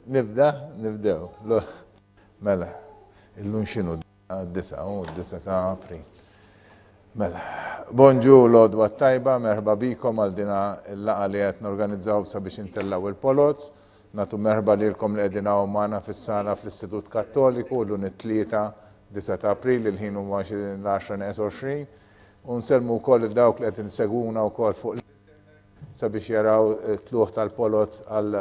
Nibdew. Mela, illum xinu d-9 ta' April. Mela, bonġu l-odwa tajba, merħba bikom għal dina il-laqa li qed norganizzaw sabiex intellaw il-polots. Natu merħba lilkom li qegħdin hawn magħna fis-sala fl-Istitut Kattoliku l-lum it-tlieta 9 ta' April il-ħin huma l-10:20. U nselmu wkoll il-dawk li qed insegwuna wkoll fuq sabiex jaraw tluħ tal-polots għal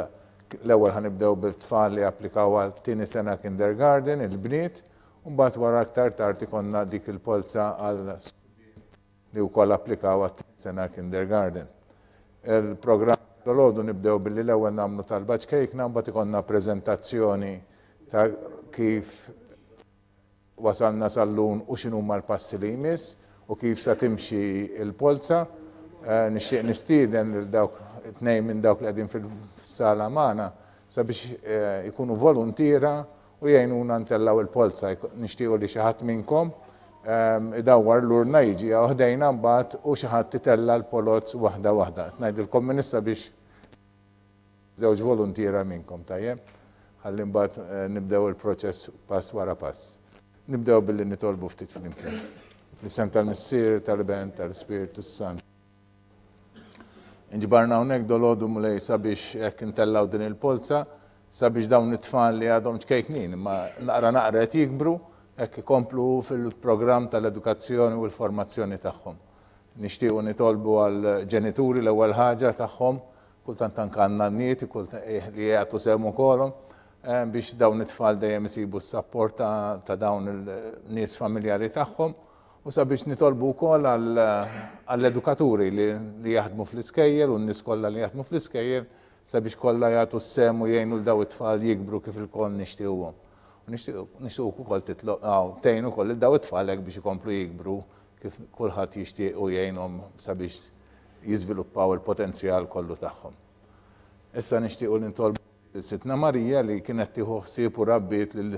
l-ewwel ħanibdew bil-tfal li applikaw għal tieni sena kindergarten, il-Bniet, u mbagħad wara aktar tard ikonna dik il-Polza għal li wkoll applikaw għal tieni sena kindergarten. Il-programm tal-għodu nibdew billi l-ewwel nagħmlu tal-batch cake, mbagħad ikonna preżentazzjoni ta' kif wasalna sal-lum u x'inhuma l-passi li jmiss u kif sa timxi il-Polza. Nixtieq nistieden lil dawk tnejn minn dawk li qegħdin fis-sala magħna sabiex ikunu volontira u jgħinuna ntellaw il-Polza. Nixtiequ li xi ħadd minnkom idawwar l-urna jiġi ħdejna mbagħad u xi ħadd itella l-polozz waħda waħda. Ngħidilkom minn issa biex żewġ volontira minnkom tajjeb. Ħalli mbagħad nibdew il-proċess pass wara pass. Nibdew billi nitolbu ftit flimkien. Fl-isem tal-Missier, tal-Bent, tal-Spiritu Sant. Inġbarna hawnhekk dolodu mulej sabiex jekk intellaw din il-Polza, sabiex dawn it-tfal li għadhom ċkejknin, imma naqra qed jikbru hekk ikomplu fil-programm tal-edukazzjoni u l-formazzjoni tagħhom. Nixtiequ nitolbu għal ġenituri l-ewwel ħaġa tagħhom, kultant anke għan-nanniet li jagħtu sehem ukollhom biex dawn it-tfal dejjem isibu s-sapport ta' dawn il-nies familjari tagħhom. U sabiex nitolbu wkoll għall-edukaturi li jaħdmu fl-Iskejjel u n-nies kollha li jaħdmu fl-Iskejjel sabiex kollha jagħtu s-sehem u jgħinu l daw it-tfal jikbru kif il-koll nixtiequhom. Nixtiequ wkoll tgħinu wkoll il-daw it-tfal hekk biex ikomplu jikbru kif kulħadd jixtieq u jgħinhom sabiex jiżviluppaw il-potenzjal kollu tagħhom. Issa nixtiequ li nitolbu Sitna Marija li kienet tieħu ħsieb u rabbiet lil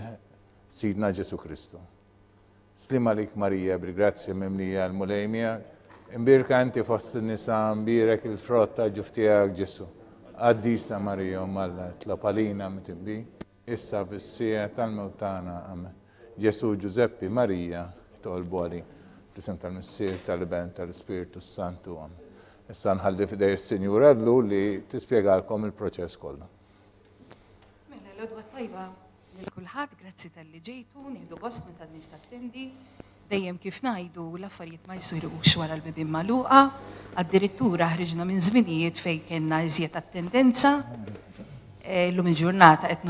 Sidna Ġesu Kristu. Slima lik Marija, bil-grazzja mimlija l-mulejmija, imbirka inti fost n-nisa mbirek il-frott ta' ġuftijak Ġesu. Għaddisa Marija u Malla, tlapalina mitibbi, issa fissija tal-mewtana, amen. Ġesu Giuseppi Marija, tolbu għali, fl-isem tal-Missier, tal-Bent, tal-Spiritu Santu, amen. Issa nħalli fidej il-Sinjur Edlu li tispjegalkom il-proċess kollu. Mela, l-odwa tajba. Kulħadd, grazzi tal-li ġejtu, nieħdu gost meta nies tattendi, dejjem kif ngħidu l-affarijiet ma jsirux wara l-bibien magħluqa, addirittura ħriġna minn żminijiet fejn kienna iżjed attendenza. Llum il-ġurnata qed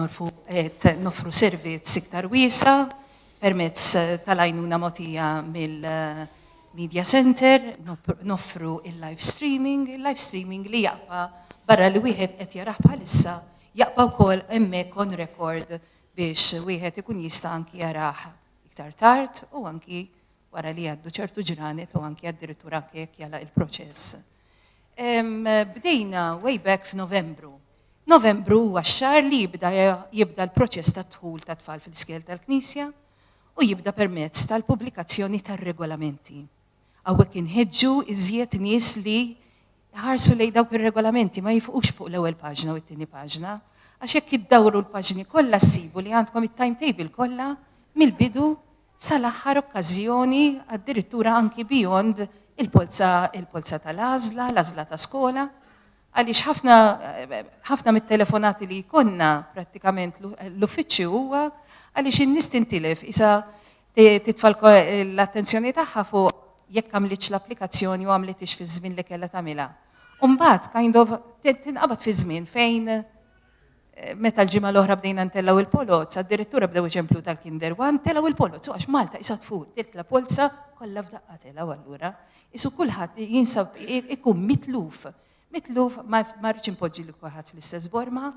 nofru servizz iktar wiesa permezz tal-għajnuna mogħtija mill-Media Center, nofru il-live streaming li jaqpa barra li wieħed qed jaraħ bħalissa jaqpa wkoll hemmhekk on record biex wieħed ikun jista' anki jaraħ iktar tard u anki wara li għaddu ċertu ġranet u anki addirittura anke jekk jala il-proċess. Bdejna way back f'Novembru. Novembru huwa x-xahar li jibda l-proċess ta' dħul ta' tfal fl-Iskejjel tal-Knisja u jibda permezz tal-pubblikazzjoni tar-regolamenti. Hawnhekk inħeġġu iżjed nies li ħarsu lejn dawk ir-regolamenti ma jifqux fuq l-ewwel paġna u t-tieni paġna. Għax jekk iddawru l-paġni kollha ssibu li għandkom it-timetable kollha mill-bidu sal-aħħar okkażjoni addirittura anki beyond il-polza tal-għażla, l-għażla ta' skola. Għaliex ħafna mit-telefonati li jkollna prattikament l-uffiċċju huwa għaliex in-nies tintilef isa titfal l-attenzjoni tagħha fuq jekk għamlitx l-applikazzjoni u għamlitx fi żmien li kellha tagħmilha. U mbagħad kind of tinqabad fi żmien fejn meta l-ġimgħa l-oħra bdejna ntellaw il-polozz, addirittura bdew eċemplu tal-Kinder 1 tellaw il-polozz, għax Malta isa tfur, tiltla polza kollha f'daqqa tellaw allura. Isu kulħadd jinsab ikun mitluf ma rridx impoġġi lil kulħadd fl-istess borma,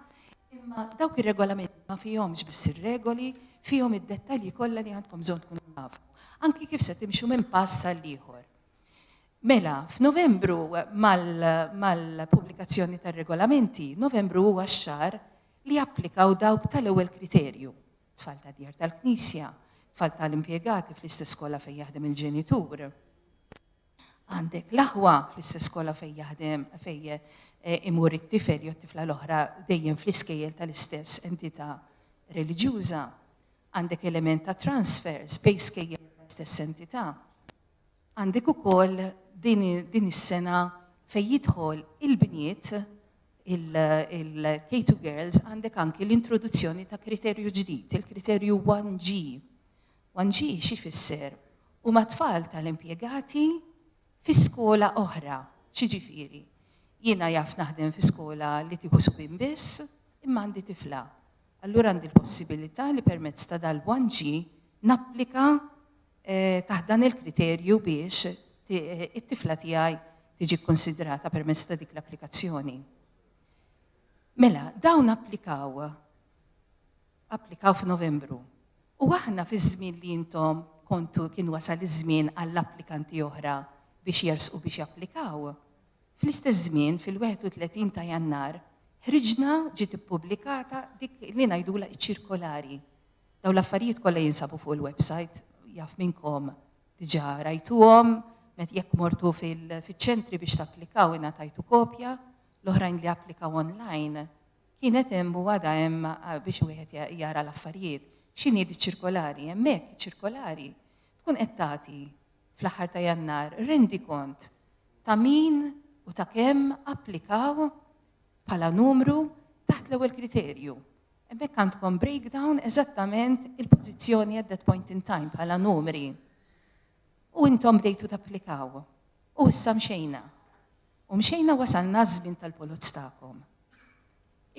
imma dawk ir-regolamenti ma fihomx biss ir-regoli, fihom id-dettalji kollha li għandkom bżonn tkunu tafu. anki kif se timxu minn pass għal ieħor. Mela, f'Novembru mal-pubblikazzjoni tar-regolamenti, Novembru huwa x-xahar li applikaw dawk tal-ewwel kriterju. Tfal ta' djar tal-Knisja, tfal tal-impjegati fl-istess skola fejn jaħdem il-ġenitur. Għandek l-aħwa fl-istess skola fejn jaħdem fejn imur it-tifel jew t-tifla l-oħra dejjem fl-iskejjel tal-istess entità reliġjuża. Għandek element ta' transfers bejn skejjel tal-istess entità. Għandek ukoll din is-sena fejn jidħol il-Bniet, il-K2 Girls, għandek anki l-introduzzjoni ta' kriterju ġdid, il-kriterju 1G. 1G xi fisser? Huma tfal tal-impjegati fi skola oħra, xiġifieri. Jiena jaf naħdem fi skola li tieħu swim biss, imma għandi tifla. Allura għandi l-possibilità li permezz ta' dal-1G napplika taħdan il-kriterju biex it-tifla tiegħi tiġi konsidrata permezz ta' dik l-applikazzjoni. Mela, dawn applikaw f'Novembru. U aħna fi żmien li intom kien wasal iż-żmien għall-applikanti oħra biex jersqu biex japplikaw. Fl-istess żmien fil-31 ta' Jannar ħriġna ġiet ippubblikata dik li ngħidula ċ-ċirkolari. Dawn l-affarijiet kollha jinsabu fuq il-website jaf minnkom diġà rajtuhom, meta jekk mortu fiċ-ċentri biex tapplikaw ingħatajtu kopja, l-oħrajn li applikaw online. Kienet hemm u għadha hemm biex wieħed jara l-affarijiet. X'inhi ċirkolari? Hemmhekk ċirkolari. Tkun qed tagħti fl-aħħar ta' Jannar rendi kont ta' min u ta' kemm applikaw bħala numru taħt l-ewwel kriterju. Hemmhekk għandkom breakdown eżattament il-pożizzjoni at that point in time bħala numri. U intom bdejtu tapplikaw. U issa mxejna. U mxejna wasalna żmien tal-polozz tagħkom.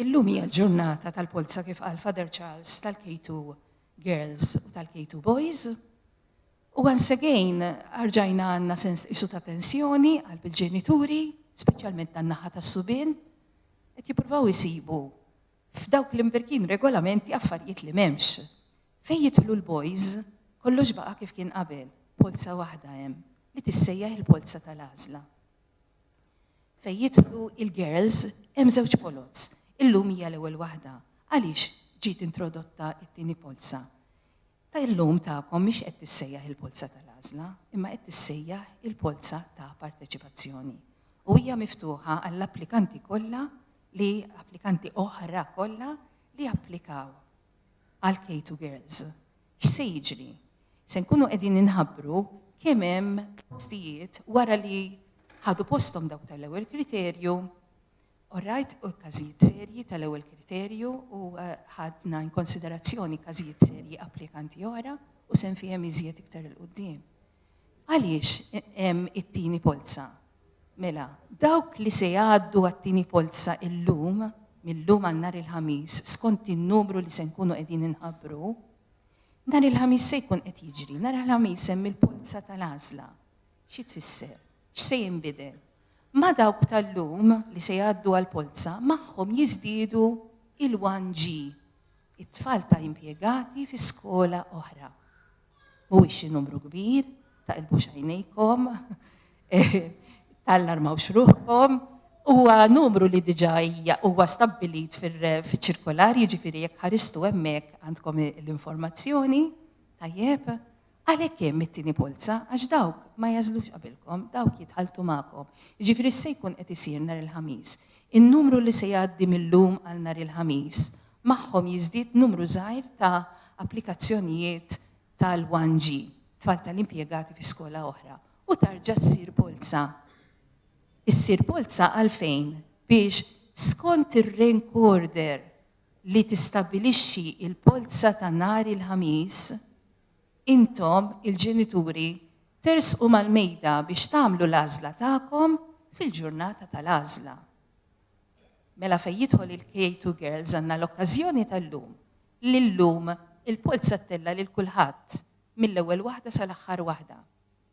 Illum hija ġurnata tal-Polza kif qal Father Charles tal-K2 Girls u tal-K2 Boys. U once again arġajna għandna sens isu ta' tensjoni għal bil-ġenituri, speċjalment tan-naħa tas-subien, qed jippruvaw isibu f'dawk l-imberkin regolamenti affarijiet li m'hemmx. Fejn jidħlu l-boys kollox baqa' kif kien qabel, polza waħda hemm li tissejjaħ il-polza tal-għażla. Fejn jidħlu il-girls hemm żewġ polozz. Illum hija l-ewwel waħda. Għaliex ġiet introdotta t-tieni polza? Ta' illum tagħkom mhix qed tissejjaħ il-polza tal-għażla, imma qed tissejjaħ il-polza ta' parteċipazzjoni. U hija miftuħa għall-applikanti kollha applikanti oħra kollha li applikaw għal K2 Girls. X'se jiġri? Se nkunu qegħdin inħabbru kemm hemm postijiet wara li ħadu posthom dawk tal-ewwel kriterju, orrajt u każijiet serji tal-ewwel kriterju u ħadna in konsiderazzjoni każijiet serji applikanti oħra u se nfihom iżjed iktar il quddiem. Għaliex hemm it-tieni polza? Mela, dawk li se jgħaddu għat-tieni polza illum, millum għal nhar il-ħamis, skont in-numru li se nkunu qegħdin inħabbru, nhar il-ħamis se jkun qed jiġri, nhar il-ħamis hemm il-polza tal-għażla. Xi tfisser? X'se jinbidel? Ma dawk tal-lum li se jgħaddu għall-polza magħhom jiżdiedu il-1G, it-tfal ta' impjegati fi skola oħra. Mhuwiex xi numru kbir, taqilbu x'għajnejkom, tal-armaw xruħkom, huwa numru li diġà huwa stabbilit fiċ-ċirkolari, jiġifieri jekk ħaristu hemmhekk għandkom l-informazzjoni, tajjeb, għalhekk hemm it-tieni polza għax dawk ma jażlux qabilkom, dawk jitħalltu magħkom. Jiġifieri se jkun qed isir nhar il-ħamis. In-numru li se jgħaddi millum għal nhar il-ħamis magħhom jiżdied numru żgħir ta' applikazzjonijiet tal-1G, tfal tal-impjegati fi skola oħra. U tarġa' ssir polza. Issir polza għalfejn biex skont ir-rank order li tistabbilixxi il-polza ta' nhar il-ħamis, intom il-ġenituri tersqu mal-mejda biex tagħmlu l-għażla tagħkom fil-ġurnata tal-għażla. Mela fejn jidħol il-K2 Girls għandna l-okkażjoni tal-lum li llum il-polza tella lil kulħadd mill-ewwel waħda sal-aħħar waħda.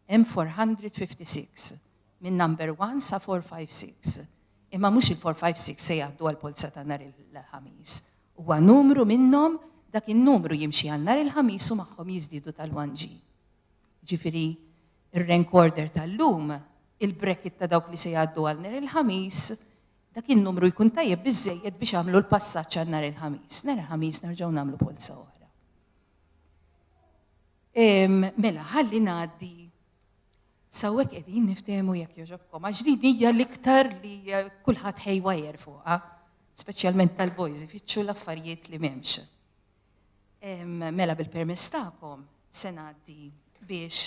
Hemm 456 minn number 1 sa 456. Imma mhux il-456 se jgħaddu għall-polza ta' nhar il-ħamis. Huwa numru minnhom dak in-numru jimxi għal nhar il-ħamis u magħhom jiżdiedu tal-1G. Ġifieri ir-rank order tal-lum, il-bracket ta' dawk li se jgħaddu għal nhar il-ħamis, dak in-numru jkun tajjeb biżżejjed biex għamlu l-passaġġ għal nhar il-ħamis. Nhar il-ħamis nerġgħu nagħmlu polza oħra. Mela, ħalli ngħaddi sawwek qegħdin niftehmu jekk jogħġobkom, għax din hija l-iktar li kulħadd ħejwajer fuqha, speċjalment tal-boys, ifittxu l-affarijiet li m'hemmx. Mela bil-permess tagħkom se ngħaddi biex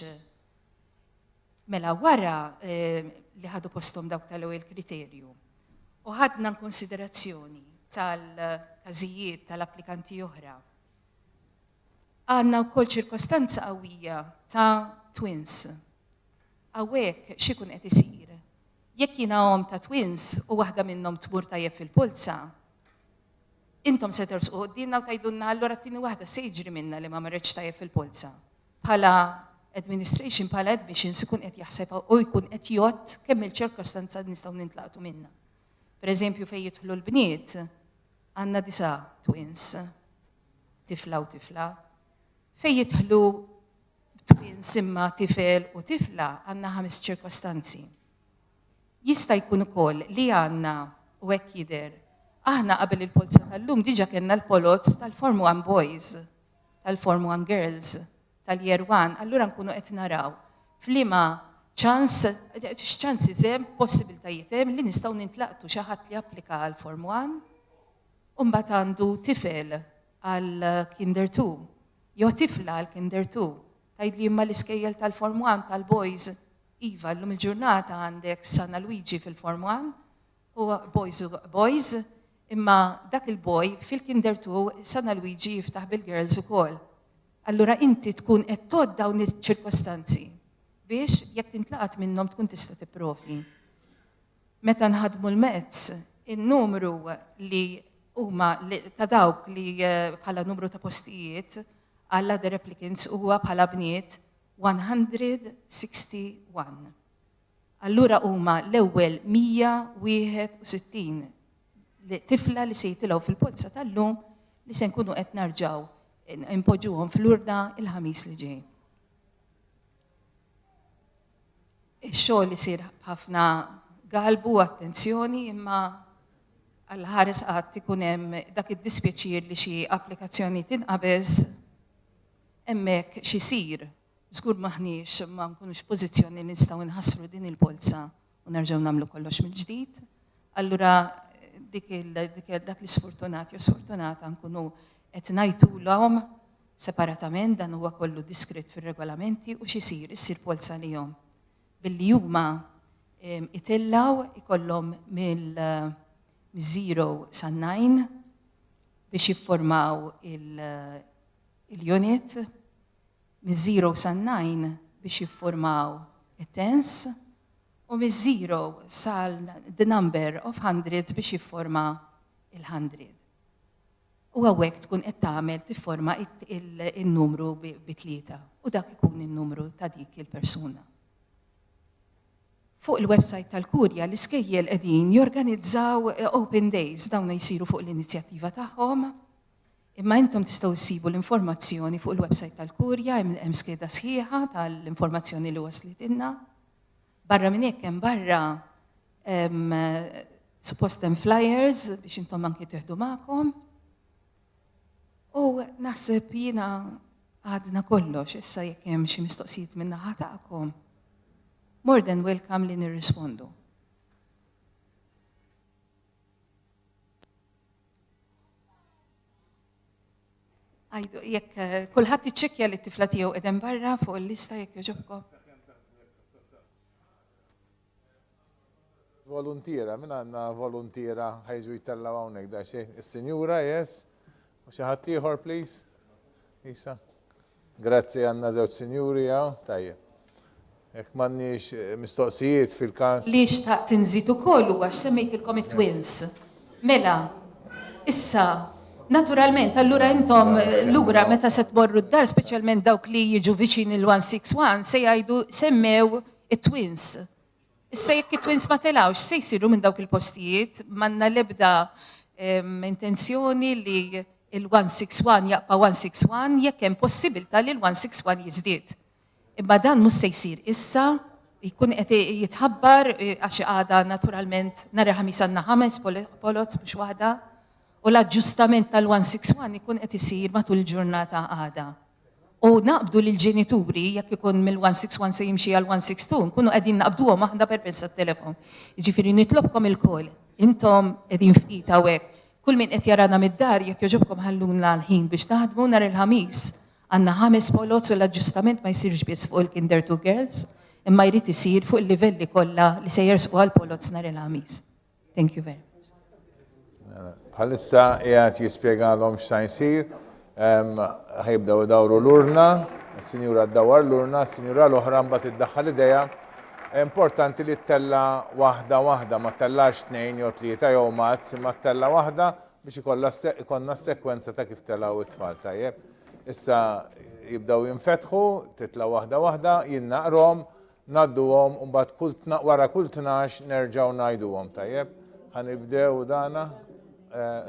mela wara li ħadu posthom dawk tal-ewwel kriterju u ħadna konsiderazzjoni tal-każijiet tal-applikanti oħra. Għandna wkoll ċirkostanza qawwija ta' twins. Hawnhekk x'ikun qed isir. Jekk jiena hom ta' twins u waħda minnhom tmur tajjeb fil-polza, intom se tersqu qudiemna u tgħidulna allura t-tieni waħda se jiġri minnha li ma marretx tajjeb fil-polza. Bħala administration, bħala admissions ikun qed jaħseb u jkun qed jgħod kemm il-ċirkostanza nistgħu nintlaqtu minnha. Pereżempju fejn jidħlu l-bniet għandna 9 twins, tifla u tifla. Fejn jidħlu twins imma tifel u tifla għandna 5 ċirkostanzi. Jista' jkun ukoll li għandna u hekk jidher aħna qabel il-polza tal-lum diġà kellna l-polots tal-Form 1 boys, tal-Form 1 girls, tal-Year 1, allura nkunu qed naraw f'liema x'ċansi hemm possibiltajiet hemm li nistgħu nintlaqtu xi ħadd li applika għal Form 1 u mbagħad għandu tifel għal Kinder 2 jew tifla għal Kinder 2. Tgħidli imma l-iskejjel tal-Form 1 tal-boys iva llum il-ġurnata għandek Sanna Luigi fil-Form 1 u boys imma dak il-boy fil-Kinder 2 Sanna Luigi jiftaħ bil-girls ukoll. Allura inti tkun qed tgħod dawn iċ-ċirkostanzi biex jekk tintlaqat minnhom tkun tista' tipprovdi. Meta nħadmu l-mezz, in-numru li huma ta' dawk li bħala numru ta' postijiet għall other applicants huwa bħala bniet 161. Allura huma l-ewwel 161 tifla li se jitilgħu fil-polza tal-lum li se nkunu qed narġgħu impoġġuhom fl-urna il-ħamis li ġej. Ix-xogħol isir ħafna galbu attenzjoni imma għall-ħares qatt ikun hemm dak id-dispjaċir li xi applikazzjoni tinqabeż hemmhekk x'isir. Żgur maħniex ma nkunux pożizzjoni li nistgħu nħassru din il-polza u nerġgħu nagħmlu kollox mill-ġdid. Allura dak li sfortunati u sfortunata nkunu qed ngħidulhom separatament dan huwa kollu diskritt fir-regolamenti u x'isir issir polza lihom. Billi huma itillaw ikollhom mill-0 sa 9 biex jiffurmaw il-unit, mill-0 sa 9 biex jiffurmaw it-tens u mill-0 sal the number of hundreds biex jiffurma il-100. U għawek tkun qed tagħmel tifforma il-numru bi-3 u dak ikun il-numru ta' dik il-persuna. Fuq il-website tal-Kurja l-Iskejjel qegħdin jorganizzaw open days dawn jsiru fuq l-inizjattiva tagħhom. Imma intom tistgħu ssibu l-informazzjoni fuq il-website tal-Kurja hemm skeda sħiħa tal-informazzjoni li waslitilna. Barra minn hekk hemm barra suppost hemm flyers biex intom anke tieħdu magħkom. U naħseb jiena għadna kollox issa jekk hemm xi mistoqsijiet minn naħa tagħkom. More than welcome li nirrispondu. Jekk kulħadd iċċekkja li t-tifla tiegħu qegħdem barra fuq il-lista jekk jogħġobkom. Voluntiera, minn għandna voluntiera ħajġu jitellaw hawnhekk da xejn. Is-Sinjura, yes? U xi ħadd ieħor, please? Isa. Grazzi għandna żewġ sinjuri hawn, tajjeb. Jekk m'għandniex mistoqsijiet fil-każ. Li xtaqt inżid ukoll huwa x'semmejtilkom it-twins. Mela, issa, naturalment, allura intom lura meta se tmorru d-dar, speċjalment dawk li jiġu viċin il-161, se jgħidu semmew it-twins. Issa jekk it-twins ma telawx, se jsiru minn dawk il-postijiet, m'għandna l-ebda intenzjoni li il-161 jaqpa' 161 jekk hemm possibilità li l-161 jiżdied. Imma dan mhux se jsir issa, jkun qed jitħabbar għax għada naturalment nhar il-ħamis għandna 5 polots biex waħda u l-aġġustament tal-161 ikun qed isir matul il-ġurnata għada. U naqbdu lill-ġenituri jekk ikun mill-161 se jimxi għal 162, nkunu qegħdin naqbduhom aħna permezz tat-telefon. Jiġifieri nitlobkom il-kol, intom qegħdin ftit hawnhekk, kull min qed jarana mid-dar jekk jogħġobkom ħalluna l-ħin biex taħdmu nhar il-ħamis. Għandna 5 polots u l-aġġustament ma jsirx biss fuq il-Kinder 2 Girls, imma jrid isir fuq il-livelli kollha li se jersqu għal polots nhar il-ħamis. Thank you very much. Bħalissa qiegħed jispjegalhom x'sa jsir. Ħajbdaw dawru l-urna, s-sinjura d-dawar l-urna, s-sinjura l-oħra mbagħad iddaħħal idea. Importanti li t-tella waħda, ma tellax 2 jew 3 jew mazz, ma t-tella waħda biex ikollna s-sekwenza ta' kif tellaw it-tfal tajjeb. Issa jibdaw jinfetħu, titla waħda, jinnaqrom, nadduhom u mbagħad wara kull 12 nerġgħu ngħiduhom tajjeb. Ħanibdew dana.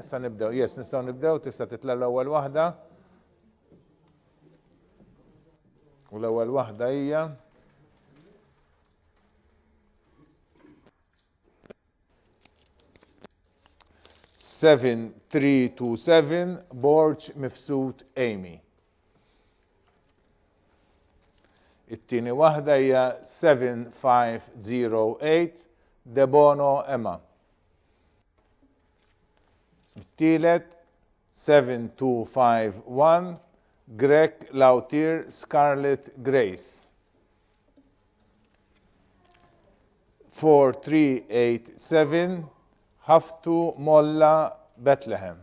Issa nibdew, nistgħu nibdew, tista' titla l-ewwel waħda. U l-ewwel waħda hija Seven 327 Borġ Mifsud Amy. It-tieni waħda hija 7508 Debono Emma. It-tielet 7251 Greg Lautir Scarlett Grace. 4387 Haftu Molla Bethlehem.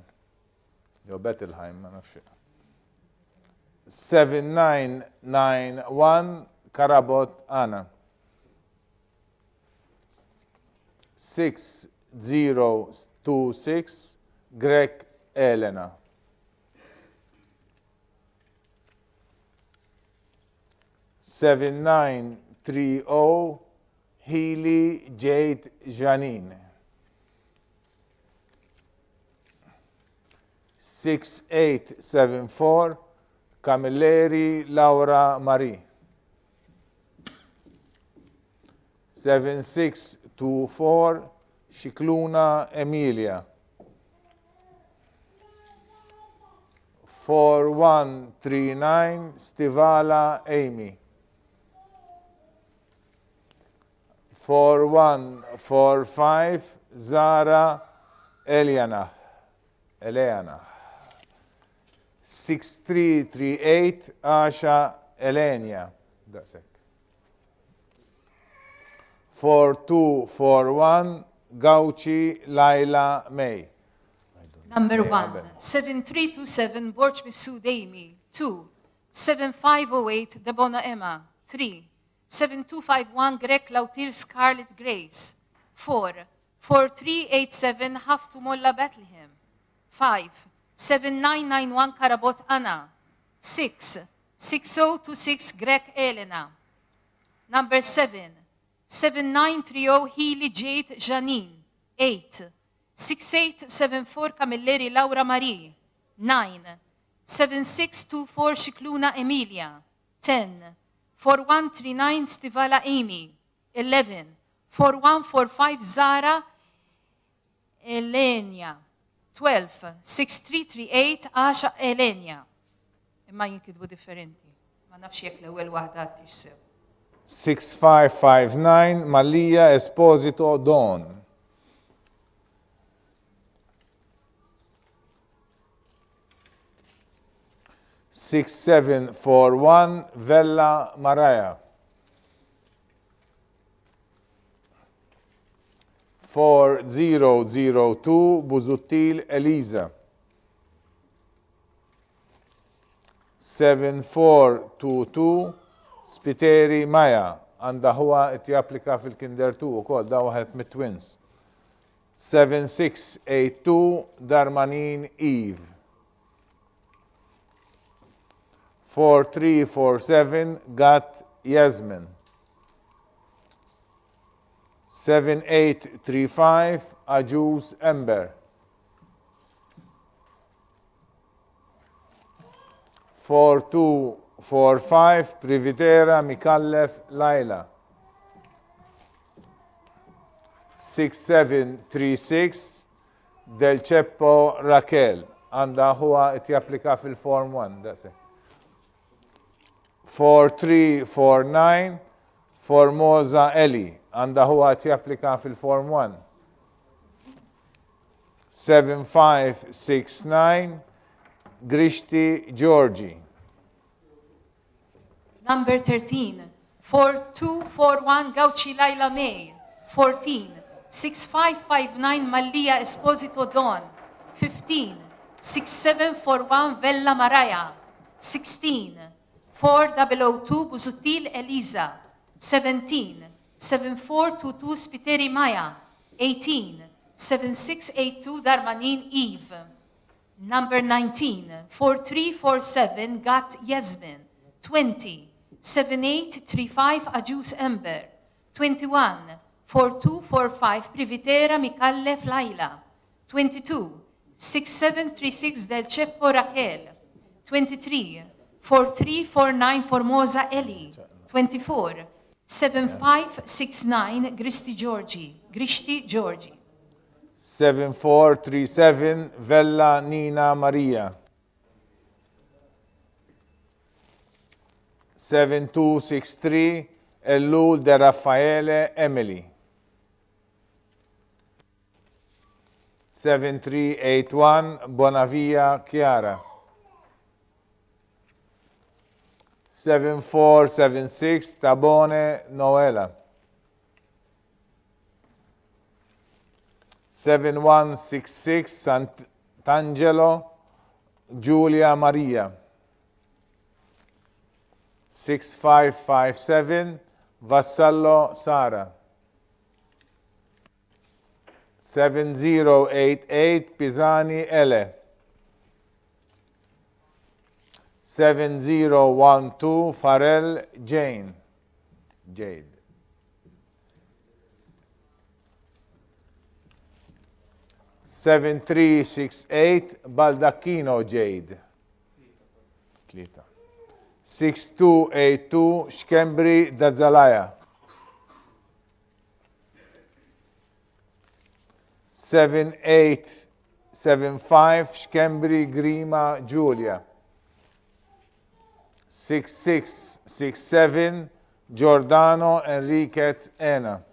Jo Bethlehem, ma nafx. 7991 Karabot Anna. 6026 Greg Elena. 7930 Healy Jade Janine. 6874 Camilleri Laura Marie. 7624 Shikluna Emilia. 4139 Stivala Amy. 4145 Zara Eliana. 6338 Asha Elenia. That's it. 4241 Gauchi Laila May. Number 1, 7327 Borch Mifsud Amy. 2, 7508 Debona Emma. 3, 7251 Greg Lautir Scarlett Grace. 4, 4387 Haftu Molla Bethlehem. 5, 7991 Karabot Anna. 6, 6026 Greg Elena. Number 7, 7930 Healy Jade Janine. 8, 6874 Camilleri Laura Marie. 9, 7624 Shikluna Emilia. 10, 4139 Stivala Amy. 11, 4145 Zara Elenia. 12, 6338 Asha Elenia. Imma jinkidbu differenti. Ma nafx jekk l-ewwel waħda tixsew. 6559 Malia Esposito Don. 6741 Vella Maraya. 4002 Buzuttil Eliza. 7422 Spiteri Maja. Għanda huwa qed japplika fil-Kinder 2 ukoll da waħed mit-twins. 7682 Darmanin Eve. 4347 Gat Yasmin. 7835 Ajuz Ember. 42 4-5 Privitera Mikallef Laila. 6-7-3-6 Del Ceppo Raquel. Għanda huwa it-japplika fil-Form 1, that's it. 4-3-4-9 Formosa Eli. Għanda huwa it-japplika fil-Form 1. 7-5-6-9 Grishti Georgi. Number 13, 4-2-4-1 Gauchi Laila May. 14, 6-5-5-9 Mallia Esposito Don. 15, 6-7-4-1 Vella Maraya. 16, 4-002 Busuttil Eliza. 17, 7-4-2-2 Spiteri Maya. 18, 7-6-8-2 Darmanin Eve. Number 19, 4-3-4-7 Gat Yasmin. 20, 7-8-3-5 Ajus Ember. 21, 4-2-4-5 Privitera Mikallef Laila. 22, 6-7-3-6 Del Ceppo Raquel. 23, 4-3-4-9 Formosa Eli. 24, 7-5-6-9 Grishti Georgi. 7-4-3-7 Vella Nina Maria. 7-2-6-3 Ellul De Raffaele Emily. 7-3-8-1 Bonavia Chiara. 7-4-7-6 Tabone Noela. 7-1-6-6 Sant'Angelo Giulia Maria. 6-5-5-7 Vassallo Sara. 7-0-8-8 Pisani Ele. 7-0-1-2 Farel Jade. 7-3-6-8 Baldacchino Jade. 6-2-8-2 Xkembri Dazzalaja. 7-8-7-5 Xkembri Grima Giulia. 6-6-6-7 Giordano Enriquez Ena.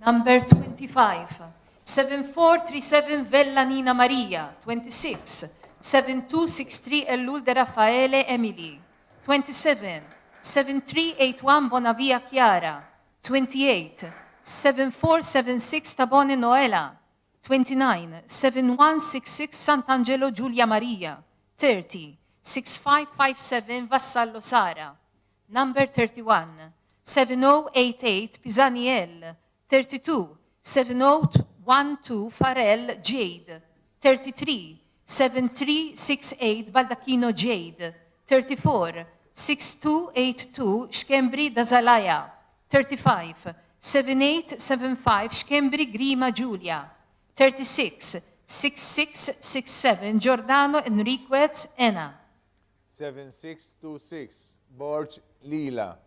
Number 25, 7-4-3-7 Vella Nina Maria. 26, 7-2-6-3 Ellul De Raffaele Emily. 27, 7-3-8-1 Bonavia Chiara. 28, 7-4-7-6 Tabone Noela. 29, 7-1-6-6 Sant'Angelo Giulia Maria. 30, 6-5-5-7 Vassallo Sara. Number 31, 7-0-8-8 Pisaniel. 32, 7-0-1-2 Farel Jade. 33, 7-3-6-8 Baldacchino Jade. 34, 6-2-8-2 Xkembri Dazzalaja. 35, 7-8-7-5 Xkembri Grima Giulia. 36, 6-6-6-7 Giordano Enriquez Ena. 7-6-2-6 Borg Lila.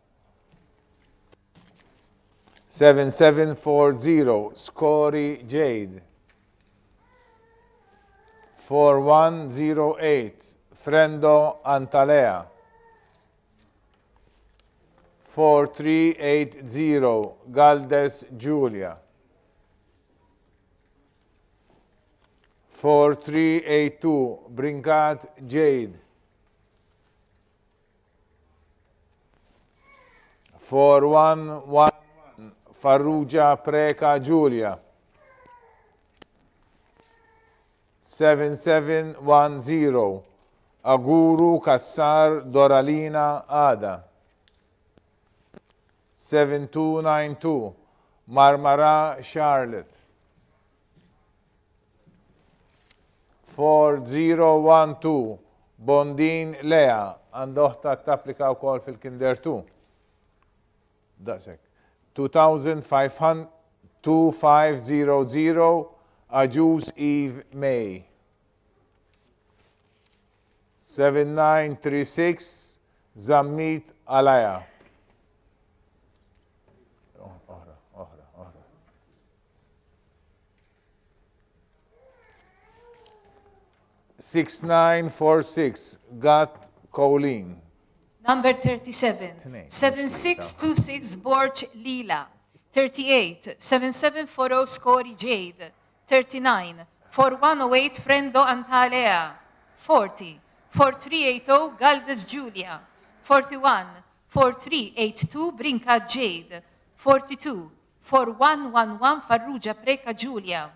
7-7-4-0 Scori Jade. 4-1-0-8 Frendo Antalea. 4-3-8-0 Galdes Giulia. 4-3-8-2 Brincat Jade. 4-1-1-1 Farrugia Preka Giulia. 7-7-1-0 Aguru Kassar Doralina Ada. 7-2-9-2 Marmara Charlotte. 4-0-1-2 Bondin Lea. Għandoħta t-applika u kol fil-Kinder 2. Dasek. 2500 Ajuz Eve May. 7936 Zammit Alaja. Oħra. 6946, got Colleen. Number 37, 7626 Borch Lila. 38, 7740 Scori Jade. 39, 4108 Frendo Antalea. 40, 4380 Galdes Julia. 41, 4382 Brinca Jade. 42, 4111 Farrugia Preka Julia.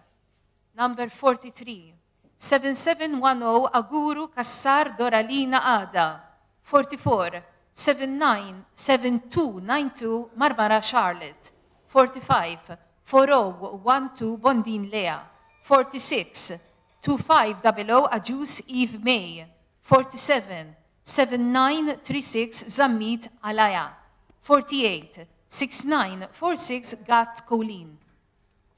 Number 43, 7710 Aguru Kassar Doralina Ada. 44, 7292 Marmara Charlotte. 45, 4012 Bondin Lea. 46, 2500 Ajus Eve May. 47, 7936 Zammit Alaya. 48, 6946 Gat Colleen.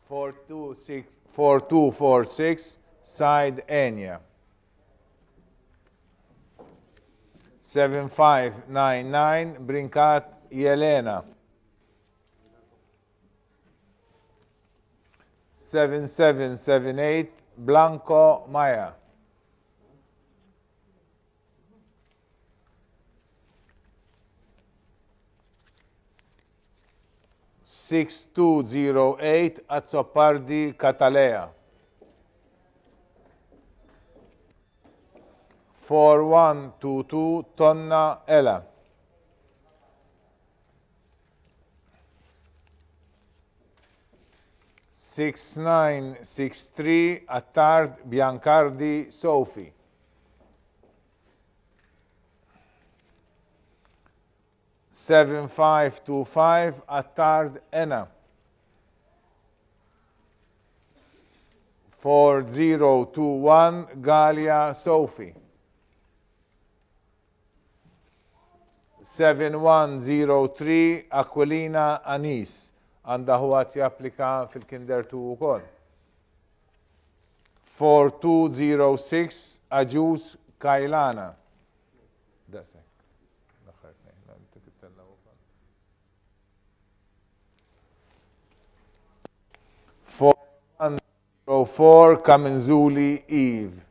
4246, Side Enya. 7599, Brincat Yelena. 7778, Blanco Maya. 6208, Azzopardi Catalea. 4122, Tonna Ela. 6963, Attard Biancardi Sophie. 7525, Attard Ena. 4021, Galia Sophie. 7103, Aquilina Anis. Għanda huwa japplika fil-Kinder 2 ukoll. 4206, Aġus Kajlana. Dasek. 4104, Kamenzuli Eve.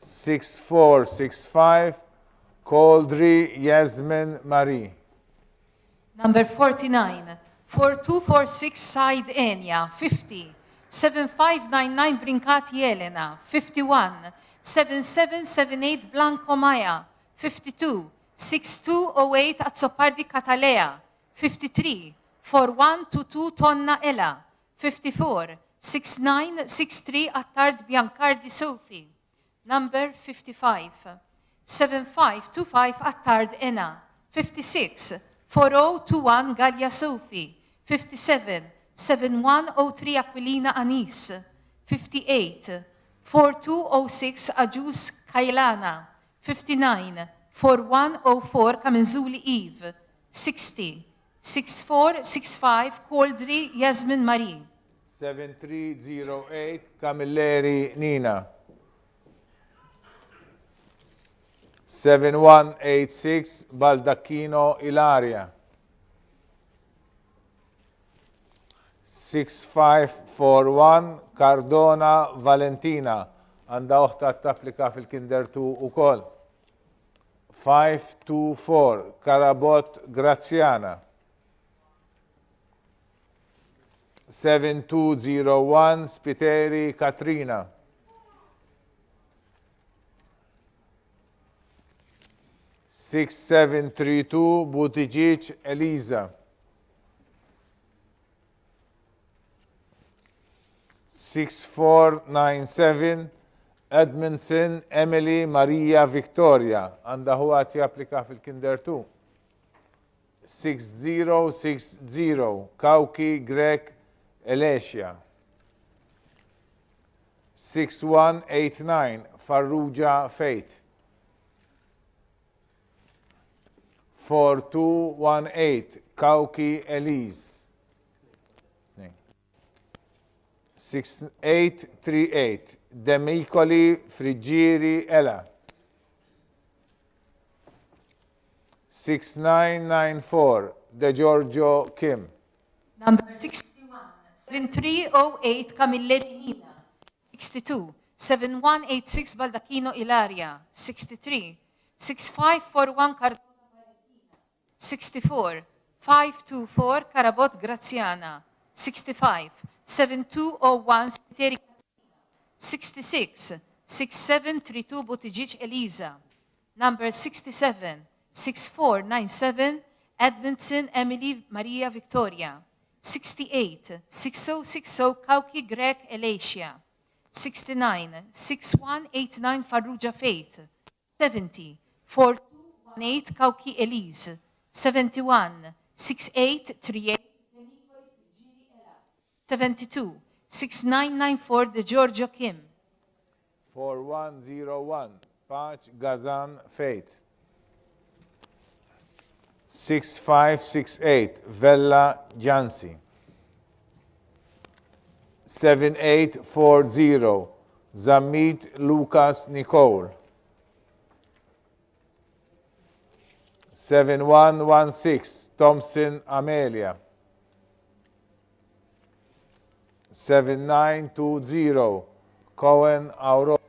6465, Coldry Yasmin Marie. Number 49, 4246 Side Enya. 50, 7599 Brincati Elena. 51, 7778 Blanco Maya. 52, 6208 Azzopardi Catalea. 53, 4122 Tonna Ella. 54, 6963 Attard Biancardi Sophie. Number 55, 7525 Attard Ena. 56, 4021 Galia Sophie. 57, 7103 Aquilina Anis. 58, 4206 Ajus Kailana. 59, 4104 Kamenzuli Eve. 60, 6465 Coldry Yasmin Marie. 7308, Camilleri Nina. 7186, Baldacchino Ilaria. 6541, Cardona Valentina. Għanda uħta t-applika fil-Kinder 2 ukoll. 524, Karabot Graziana. 7201, Spiteri Katrina. 6732, Butigic Eliza. 6497, Edmondson Emily Maria Victoria. Għanda huwa japplika fil-Kinder 2. 6060, Kauki Grek Elesia. 6189, Farrugia Faith. 4218, Kauki Elise. 6838, Demicoli Frigieri Ella. 6994, De Giorgio Kim. Number 61, 7308 Camilleri Nina. 62, 7186 Baldacchino Ilaria. 63, 6541 Cardona Valentina. 64, 524 Carabot Graziana. 65, 7201 Spiteri Caterina. 66, 6732 Buttigieg Elisa. Number 67, 6497 Edmondson Emily Maria Victoria. 68, 6060 Kauki Greg Elacia. 69, 6189 Farrugia Faith. 70, 4218 Kauki Elise. 71, 6838 72, 6994 De Giorgio Kim. 4101, Pach Gazan Faith. 6568, Vella Jansi. 7840, Zamit Lucas Nicole. 7116, Thompson Amelia. 7920, Cohen Aurora.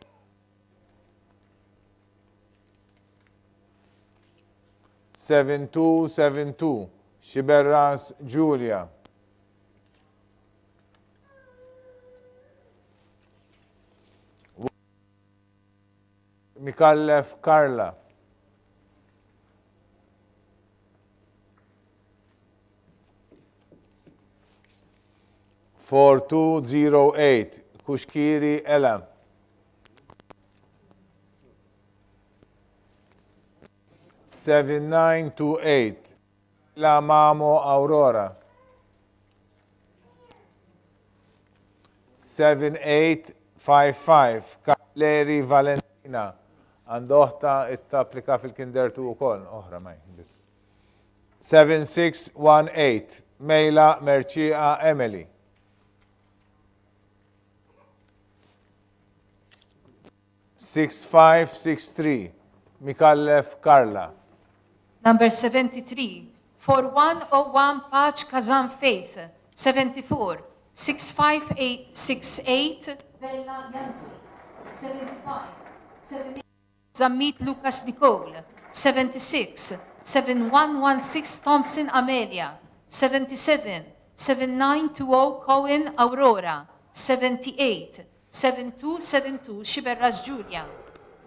7272, Shiberras Julia. 1 Mikallef Carla. 4208, Kushkiri Ella. 7928, La Mamo Aurora. 7855, Caleri Valentina. Għandoħta it-tapplika fil-Kinder tu ukoll, oħra maj, bis. 7618, Mejla Merċiqa Emily. 6563, Mikallef Carla. Number 73, 4101 Pach Kazan Faith. 74, 65868 Bella Yancy. 75, 78 Zamit Lucas Nicole. 76, 7116 Thompson Amelia. 77, 7920 Cohen Aurora. 78, 7272 Shiberras Julia.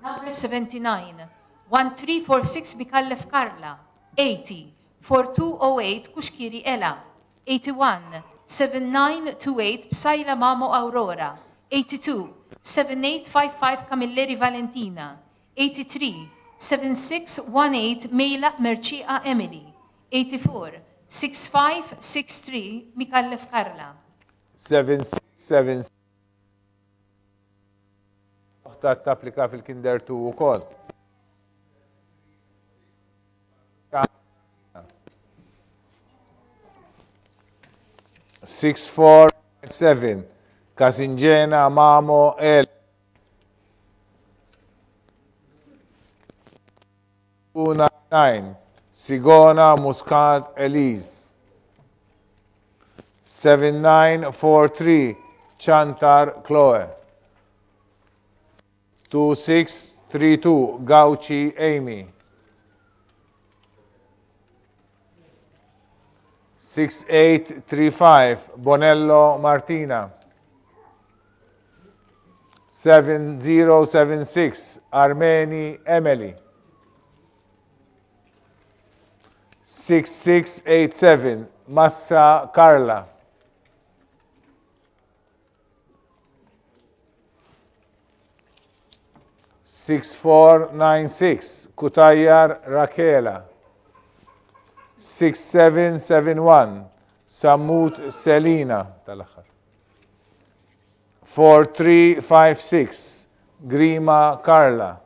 Number 79, 1346 Mikallef Carla. 80, 4208 Kushkiri Ella. 81, 7928 Psajla Mamo Aurora. 82, 7855 Camilleri Valentina. 83, 7618 Mejla Merċiqa Emily. 84, 6563 Mikallef Carla. 7676, ta' tapplika fil-Kinder tu ukoll. 6457, Casinġena Mamo El. 299, Sigona Muscat Elise. 7943, Chantar Chloe. 2632, Gauchi Amy. 6835, Bonello Martina. 7076, Armeni Emily. 6687, Massa Carla. 6496, Kutayar Rakela. 6771, Samut Selina. 4356, Grima Carla.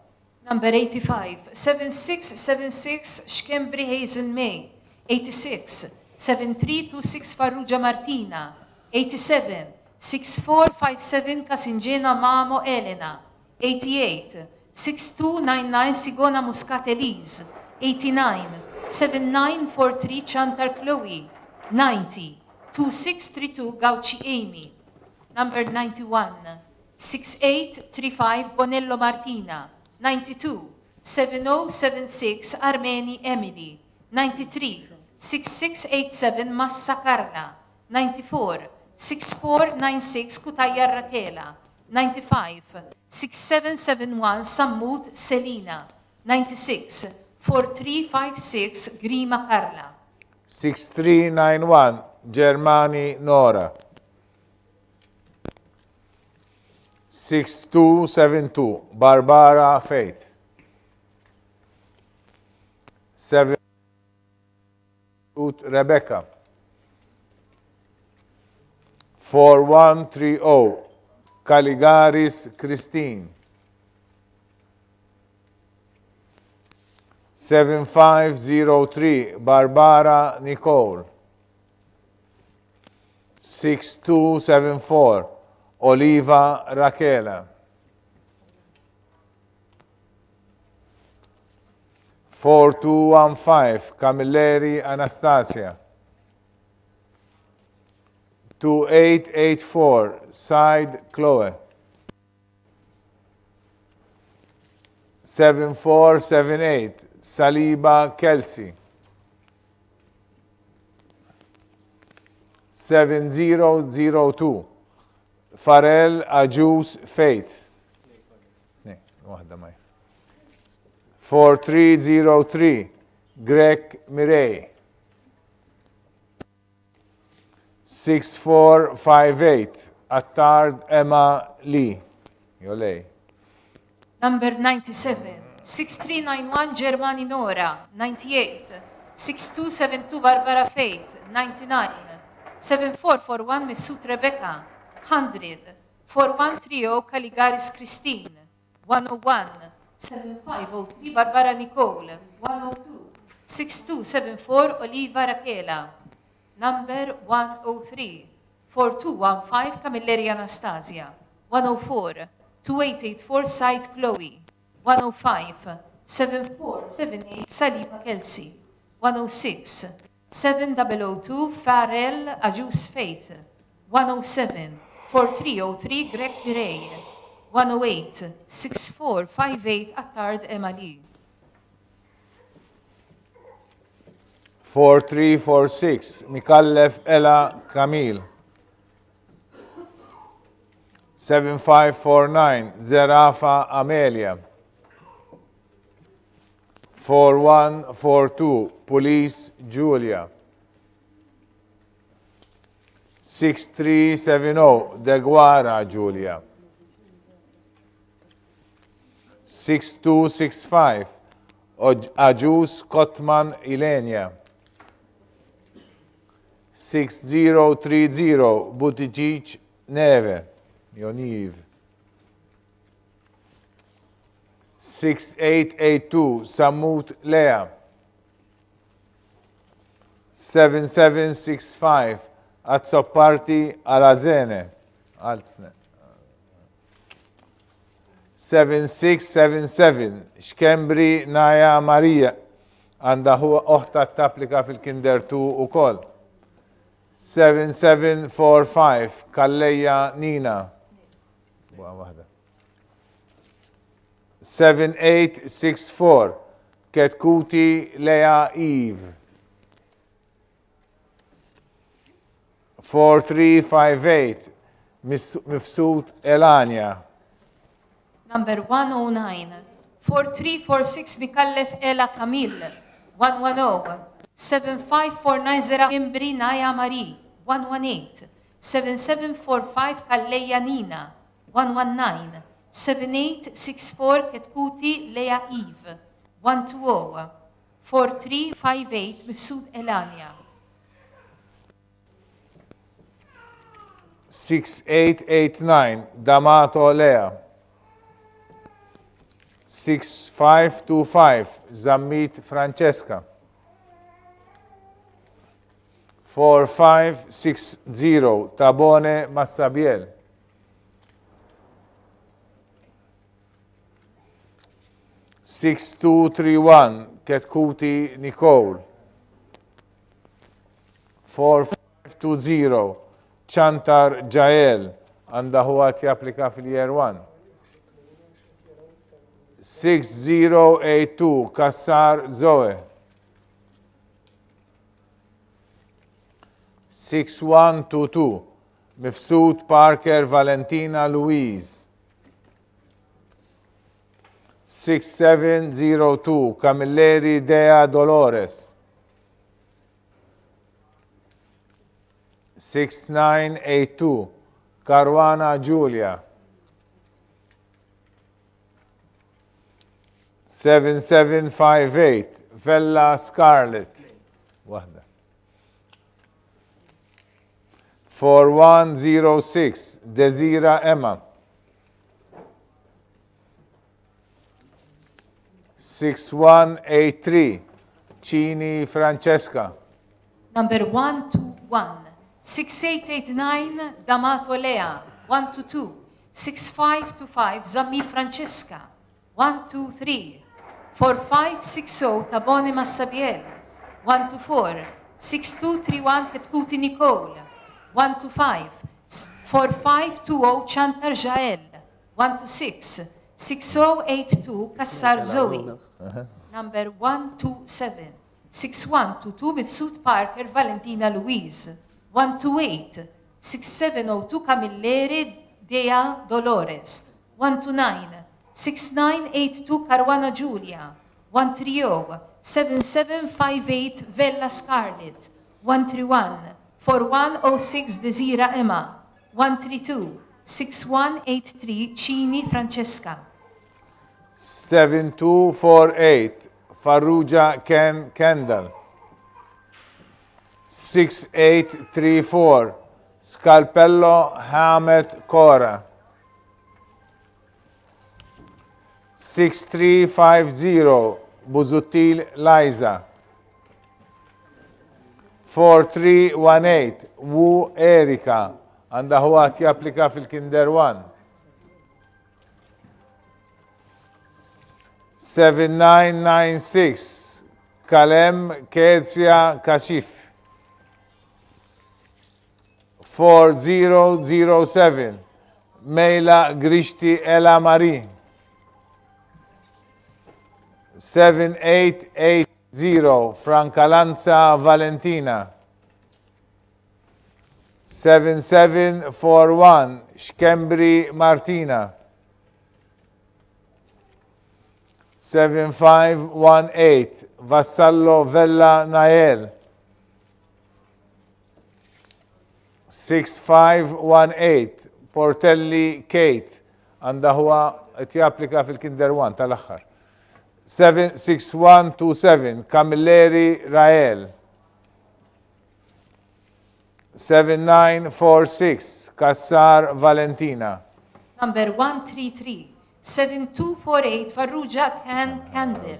Number 85, 7676 Shkembri Hazen May. 86, 7326 Farrugia Martina. 87, 6457 Casinġena Mamo Elena. 88, 6299 Sigona Muscat Elise. 89, 7943 Chantar Chloe. 90 2632 Gauci Amy. Number 91 6835 Bonello Martina. 92 7076 Armeni Emily. 93 6687 Massa Carla. 94 6496 Kutaya Rakela. 95 6771 Sammut Selina. 96 4356 Grima Carla. 6391 Germani Nora. 6272 Barbara Faith. 7 Rebecca. 4130 Caligaris Christine. 7503 Barbara Nicole. 6274 Oliva Raquela. 4215 Camilleri Anastasia. 2884 Said Chloe. 7478 Saliba Kelsey. 7002 Farel Ajus Faith. 4303 Greg Mirey. 6458 Attard Emma Lee. Yolei. Number 97 6391 Germani Nora. 98 6272 Barbara Faith. 99 7441 Mifsut Rebecca. 100 4130 Caligaris Christine. 101 7503 Barbara Nicole. 102 6274 Oliva Raquela. Number 103 4215 Camilleri Anastasia. 104 2884 Said Chloe. 105 7478 Saliba Kelsey. 106 7002 Farrell Ajus Faith. 107 4303 Greg Mirey. 108 6458 Attard Emily. 4346 Mikallef Ella Kamil. 7549 Zerafa Amelia. 4142 Police Julia. 6370 Deguara Julia. 6265 Ajus Kotman Ilenia. 6030 Buttigieg Neve. Yoniv. 6882 Samut Lea. 7765 Azzoparti Alazene. 7677 Xkembri Naya Maria. Għanda huwa oħta tapplika fil-Kinder 2 u koll. 7745 Kalleja Nina. 7864 Ketkuti Lea Eve. 4358 Mifsut Elania. Number 109 4346 Mikallef Ela Kamil. 110 75490 Imbri Naya Marie. 118 7745 Kalleja Nina. 119 7864 Ketkuti Lea Eve. 120 4358 Mifsud Elania. 6889 D'Amato Lea. 6525 Zammit Francesca. 4560 Tabone Massabiel. 6231 Ketkuti Nicole. 4520 Chantar Jael għanda huwa japplika fil-year 1. 6082 Kassar Zoe. 6122 Mifsud Parker Valentina Louise. 6702 Camilleri Dea Dolores. 6982 Caruana Giulia. 7758 Vella Scarlett. Waħda. 4106 Desira Emma. 6183 Cini Francesca. Number 121, 6889, D'Amato Lea. 122, 6525, Zammi Francesca. 123, 4560, Tabone Massabiel. 124, 6231, Ketkuti Nicole. 125, 4520, Chantar Jael. 126, 6082, Kassar Zoe. Number 127, 6122, Mifsud Parker, Valentina Louise. 128, 6702, Camilleri Dea Dolores. 129, 6982, Caruana Giulia. 130, 7758, Vella Scarlett. 131, 4106, Desira Emma. 132, 6183, Cini Francesca. 7248 Farrugia Ken Kendall. 6834 Scalpello Hamed Cora. 6350 Buzuttil Liza. 4318 Wu Erika għanda huwa japplika fil-Kinder 1. 7996 Kalem Kezia Kashif. 4007 Mejla Grishti Ela Marie. 7880 Francalanza Valentina. 7741 Shkembri Martina. 7518 Vassallo Vella Nael. 6518 Portelli Kate għanda huwa japplika fil-Kinder 1 tal-axħar. 6127 Camilleri Rael. 7946 Kassar Valentina. Number 133, 7248, Farrugia Candle.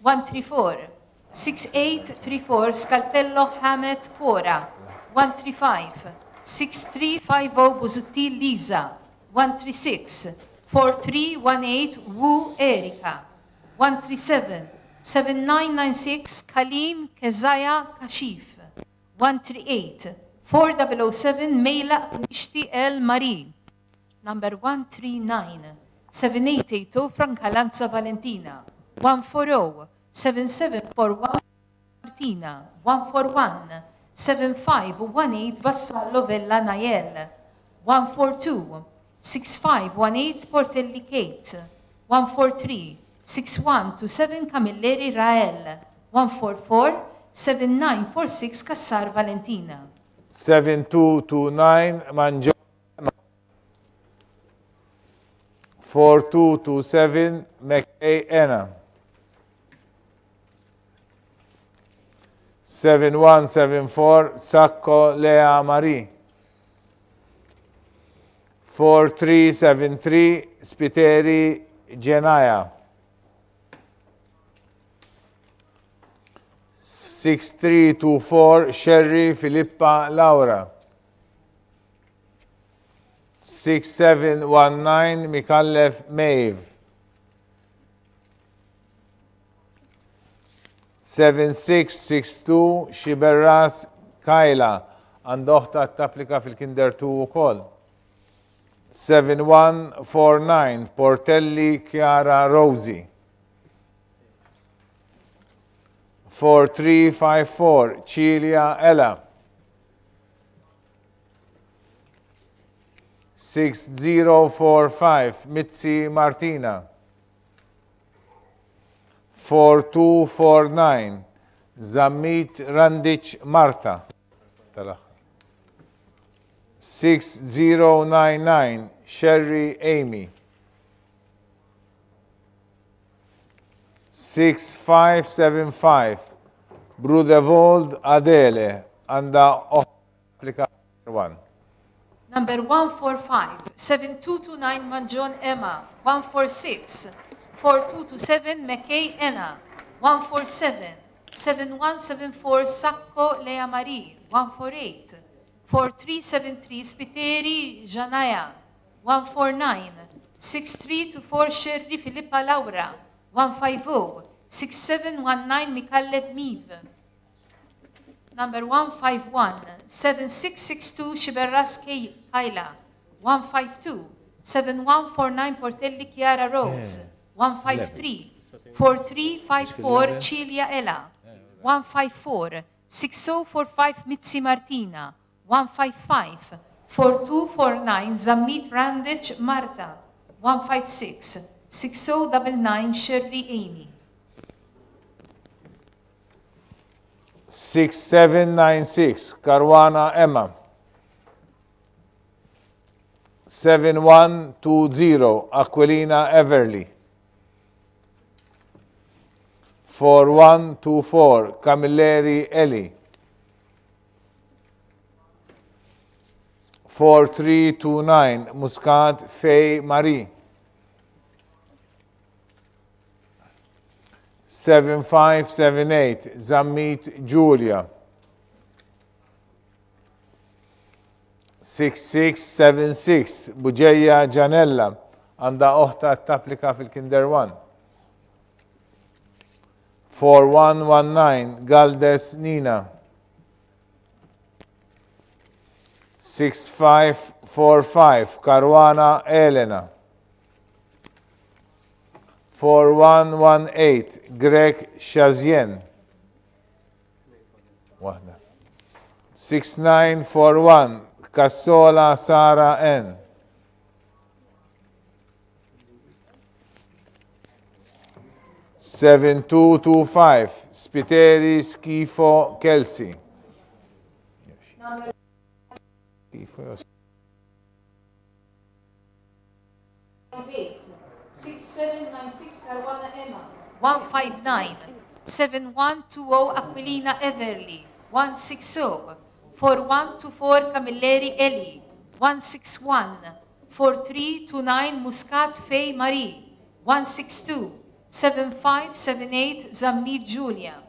134, 6834, Scalpello Hamed Cora. 135, 6350, Buzuttil Lisa. 136, 4318, Wu Erika. 137, 7996, Kalim Kezaya Kashif. 138, 4007, Mejla Nishti El Marie. Number 139, 7882, Francalanza Valentina. 140, 7741, Martina. 141, 7518, Vassallo Vella Nael. 142, 6518, Portelli Kate. 143, 6127, Camilleri Rael. 144, 7946, Kassar Valentina. 7229 Manjo. 4227 McKay Anna. 7174 Sacco Lea Marie. 4373 Spiteri Genaya. 6324 Sherry Filippa Laura. 6719 Mikallef Maeve. 7662 Xiberras Kajla għandha oħta tapplika fil-Kinder 2 ukoll. 7149 Portelli Chiara Rosi. 4354 Cilia Ella. 6045 Mitzi Martina. 4249 Zammit Randic Marta. 6099 Sherry Amy. 6575 Brudevold Adele għanda applika 1. Number 145, 7229 Manjon Emma, 146, 4227 McKay Enna, 147, 7174 Sacco Lea Marie, 148, 4373 Spiteri Janaya, 149, 6324 Sherry Filippa Laura, 150, 6719 Mikalev Miv. Number 151, 7662 Xiberras Kajla, 152, 7149 Portelli Chiara Rose, 153, 4354 Cilia Ella, 154, 6045 Mitzi Martina, 155, 4249 Zammit Randic Marta, 156, 6099 Sherry Amy. 6796 Caruana Emma. 7120 Aquilina Everly. 4124 Camilleri Eli. 4329 Muscat Faye Marie. 7578 Zammit Julia. 6676 Buġeja Janella għanda oħta tapplika fil-Kinder 1. 4119 Galdes Nina. 6545 Caruana Elena. 4118 Greg Shazien. 6941 Cassola Sara N. 7225 Spiteri Schifo Kelsey. 6796 Caruana Emma, 159, 7120 Aquilina Everly, 160, 4124 Camilleri Eli, 161, 4329 Muscat Faye Marie, 162, 7578 Zammit Julia.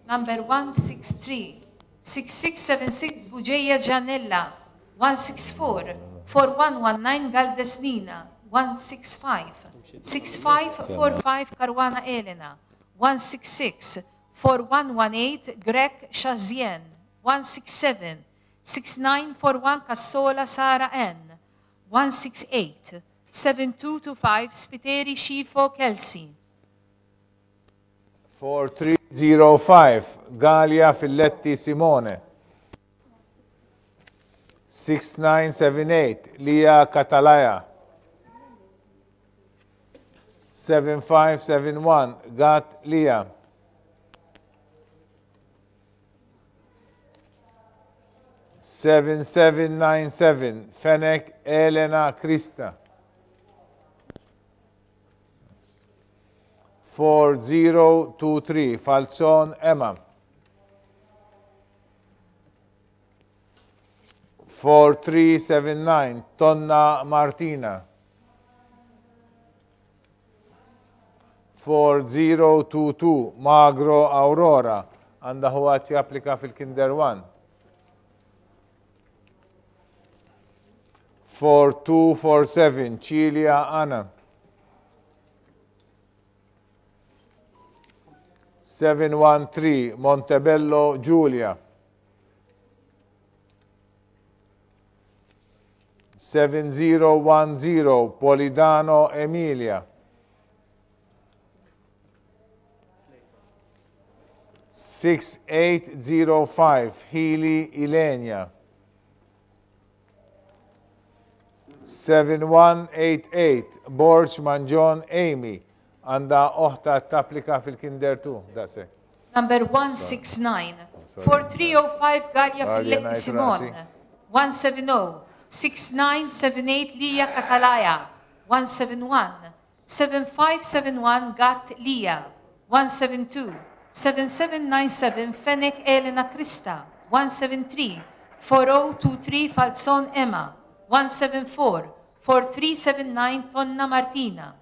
Number 163, 6676 Buġeja Janella, 164, 4119 Galdes Nina, 165, 6545 Caruana Elena, 166, 4118 Greg Shazien, 167, 6941 Cassola Sara N, 168, 7225 Spiteri Schifo Kelsey. 4305 Galia Filletti Simone. 6978 Lia Catalaja. 7571 Gat Lia. 7797 Fenek Elena Krista. 4023 Falzon Emma. 4379 Tonna Martina. 4022 Magro Aurora għanda huwat japplika fil-Kinder 1. 4247 Cilia Anna. 713 Montebello Giulia. 7010 Polidano Emilia. 6805 Healy Ilenia. 7188 Borchman John Amy. Għanda oħta tapplika fil-Kinder 2. That's it. Number 169, 4305 Gallia Filletti Simon. 170, 6978 Lia Catalaja. 171, 7571 Gat Lia. 172, 7797 Fennec Elena Krista. 173, 4023 Falzon Emma. 174, 4379 Tonna Martina.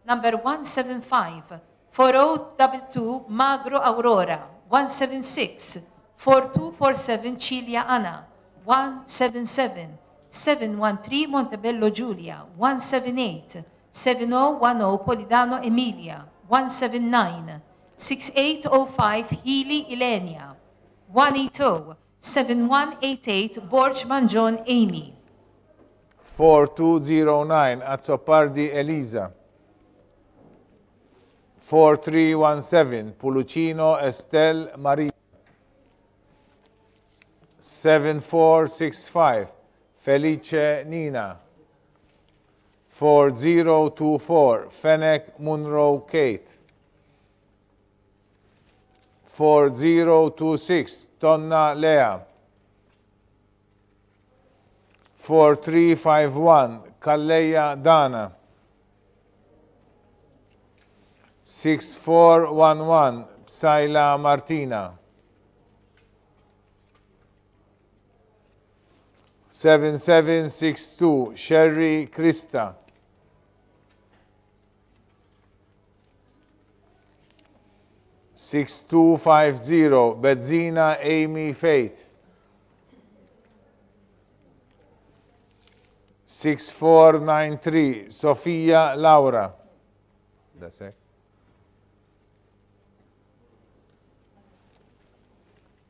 Number 175, 4022 Magro Aurora. 176, 4247 Cilia Anna. 177, 713 Montebello Giulia. 178, 7010 Polidano Emilia. 179, 6805 Healy Ilenia. 180, 7188 Borchman John Amy. 4209 Azzopardi Elisa. 4317 Pulucino Estel Maria. 7465 Felice Nina. 4024 Fennec Munro Kate. 4026 Tonna Lea. 4351 Calleja Dana. 6411 Psaila Martina. 7762 Sherry Krista. 6250 Bedzina Amy Faith. 6493 Sofia Laura. That's it.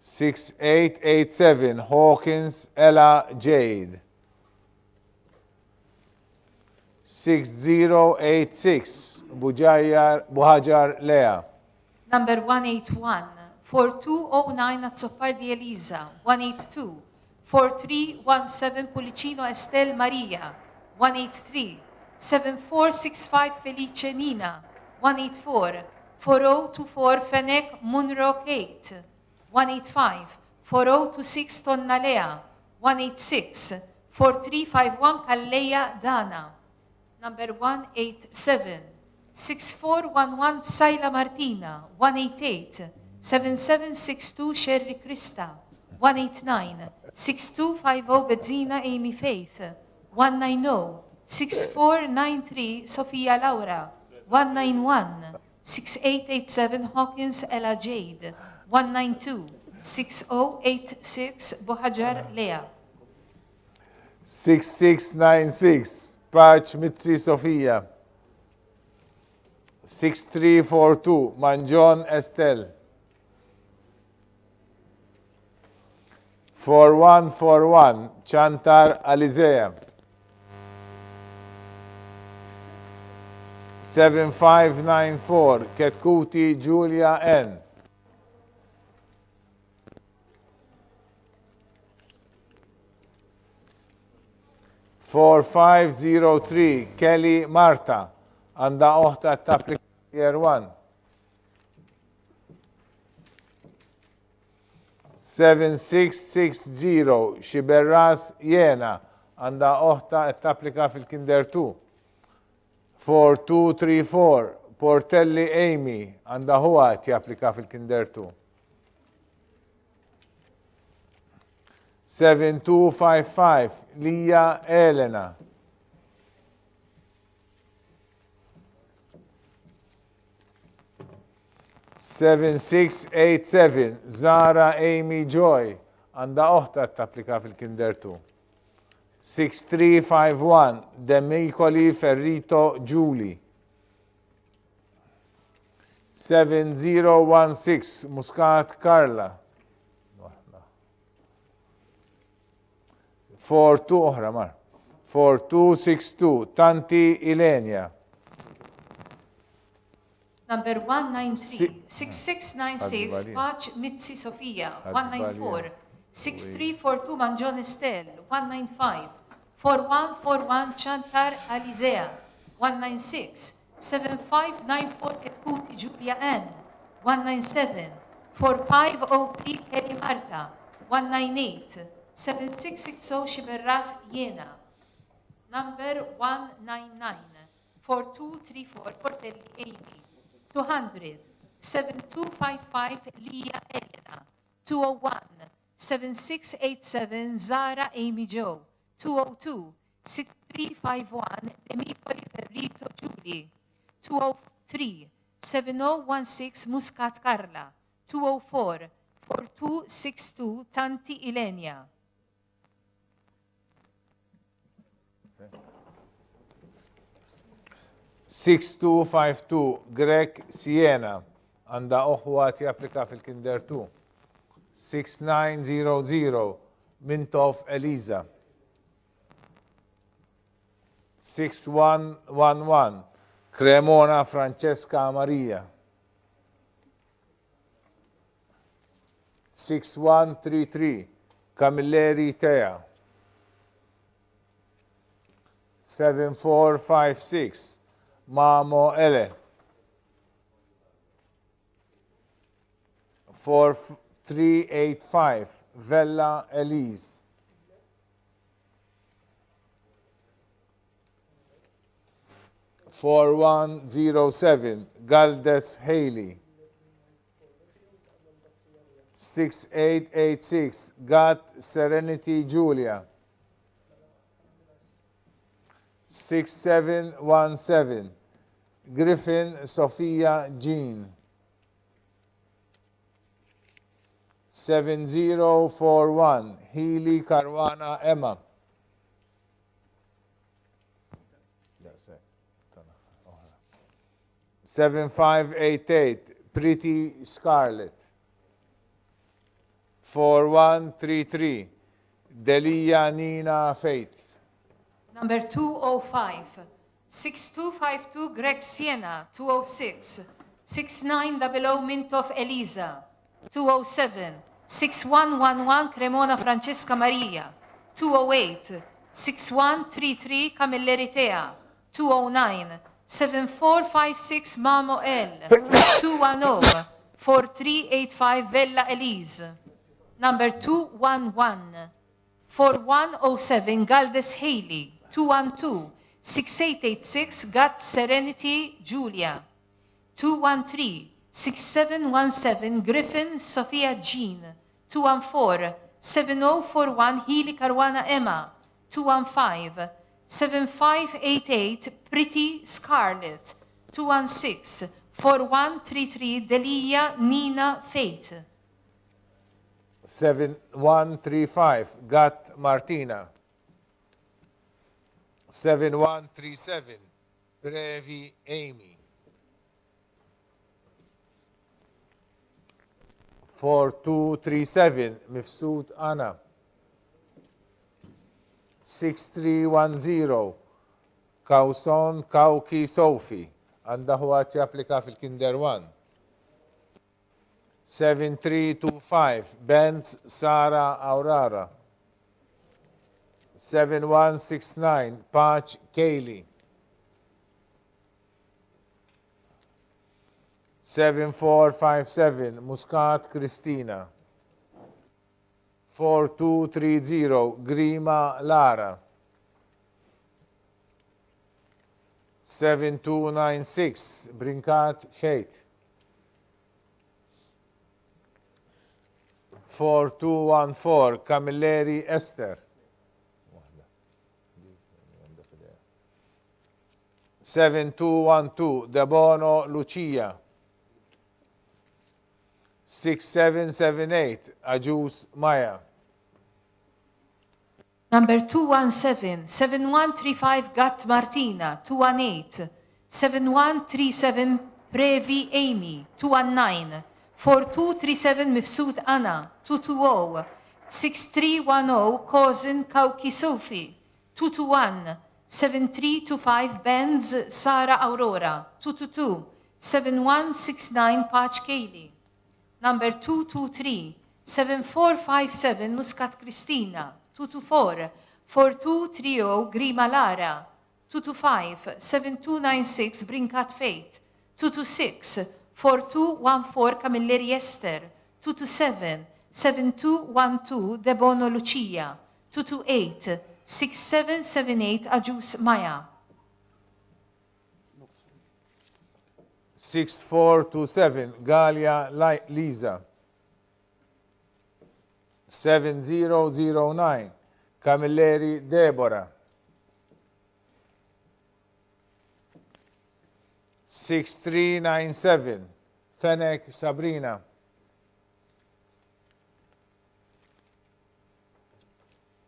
6887 Hawkins Ella Jade. 6086 Buhajar Lea. Number 181, 4209 Azzopardi Elisa. 182, 4317 Pulicino Estel Maria. 183, 7465 Felice Nina. 184, 4024 Fennec Munro Kate. 185, 4026 Tonna Lea. 186, 4351 Calleja Dana. Number 187, 6411 Psaila Martina. 188, 7762 Sherry Krista. 189, 6250 Bedzina Amy Faith. 190, 6493 Sofia Laura. 191, 6887 Hawkins Ella Jade. 192, 6086 Buhajar Lea. 6696 Patch Mitzi Sofia. 6342 Manjon Estel. 4141 Chantar Alizea. 7594 Ketkuti Julia N. 4503 Kelly Marta. Għanda oħta t-taplik year 1. 7660 Xiberras Jena. Għanda oħta t-applika fil-Kinder 2. 4234 Portelli Amy. Għanda huwa t-applika fil-Kinder 2. 7255 Lia Elena. 7687 Zara Amy Joy. Għanda oħta t-applika fil-Kinder 2. 6351 Demicoli Ferrito Julie. 7016 Muscat Karla. 42 oħra mar. 4262 Tanti Ilenia. Number 193, 6696, Paċ Mitzi Sofia, 194, 6342 Manġon Estel, 195, 4141 Chantar Alizea, 196, 7594 Ketkuti Julia Ann, 197, 4503 Kelly Marta, 198, 7660 Shiberras Jena, number 199, 4234 Portelli Amy, 200, 7255 Leah Elena, 201, 7687 Zara Amy Joe, 202, 6351 Demipoli Ferrito Julie, 203, 7016 Muscat Carla, 204, 4262 Tanti Ilenia. $6252 Greg Siena għanda uħwat japplika fil-Kinder 2. 6900 Mintof Eliza. 6111 Cremona Francesca Maria. 6133 Camilleri Tea. 7456 Mamo Ele. 4385 Vella Elise. 4107 Galdes Haley. 6886 Gat Serenity Julia. 6717 Griffin Sophia Jean. 7041 Healy Caruana Emma. 7588 Pretty Scarlet. 4133 Delia Nina Faith. Number 205, 6252 Greg Siena, 206, 6900 Mintof Eliza, 207, 6111 Cremona Francesca Maria, 208, 6133 Camilleri Tea, 209, 7456 Mamo L, 210, 4385 Vella Elise, number 211, 4107 Galdes Haley, 212, 6886 Gat Serenity Julia, 213, 6717 Griffin Sophia Jean, 214, 7041 Healy Caruana Emma, 215, 7588 Pretty Scarlet, 216, 4133 Delia Nina Faith. 7135 Gat Martina. 7137 Brevi Amy. 4237 Mifsud Anna. 6310 Kauson Kauki Sophie. Għanda huwa japplika fil-Kinder 1. 7325 Benz Sara Aurara. 7169 Patch Kaylee. 7457 Muscat Christina. 4230 Grima Lara. 7296 Brinkat Faith. 4214 Camilleri Esther. 7212 Debono Lucia. 6778 Ajus Maya. Number 217, 7135 Gat Martina, 218, 7137 Previ Amy, 219. 4237 Mifsud Anna, 220. 6310 Cousin Kauki Sophie, 221. 7325 Benz Sara Aurora, 222. 7169 Patch Kaylee. Number 223. 7457 Muscat Christina, 224. 4230 Grima Lara, 225. 7296 Brinkat Faith, 226. 4214 Camilleri Esther, 227. 7212 Debono Lucia, 228. 6778 Ajus Maya. 6427 Galia Lisa. 7009 Camilleri Deborah. 6397 Fenek Sabrina.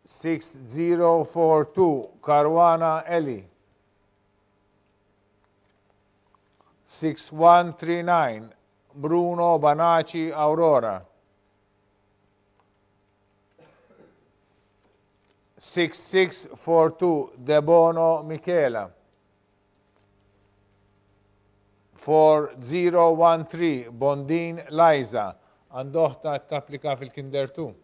6042 Caruana Eli. 6139 Bruno Banaci Aurora. 6642 Debono Michela. 4013 Bondin Liza. Għandoħta t-applika fil-Kinder 2.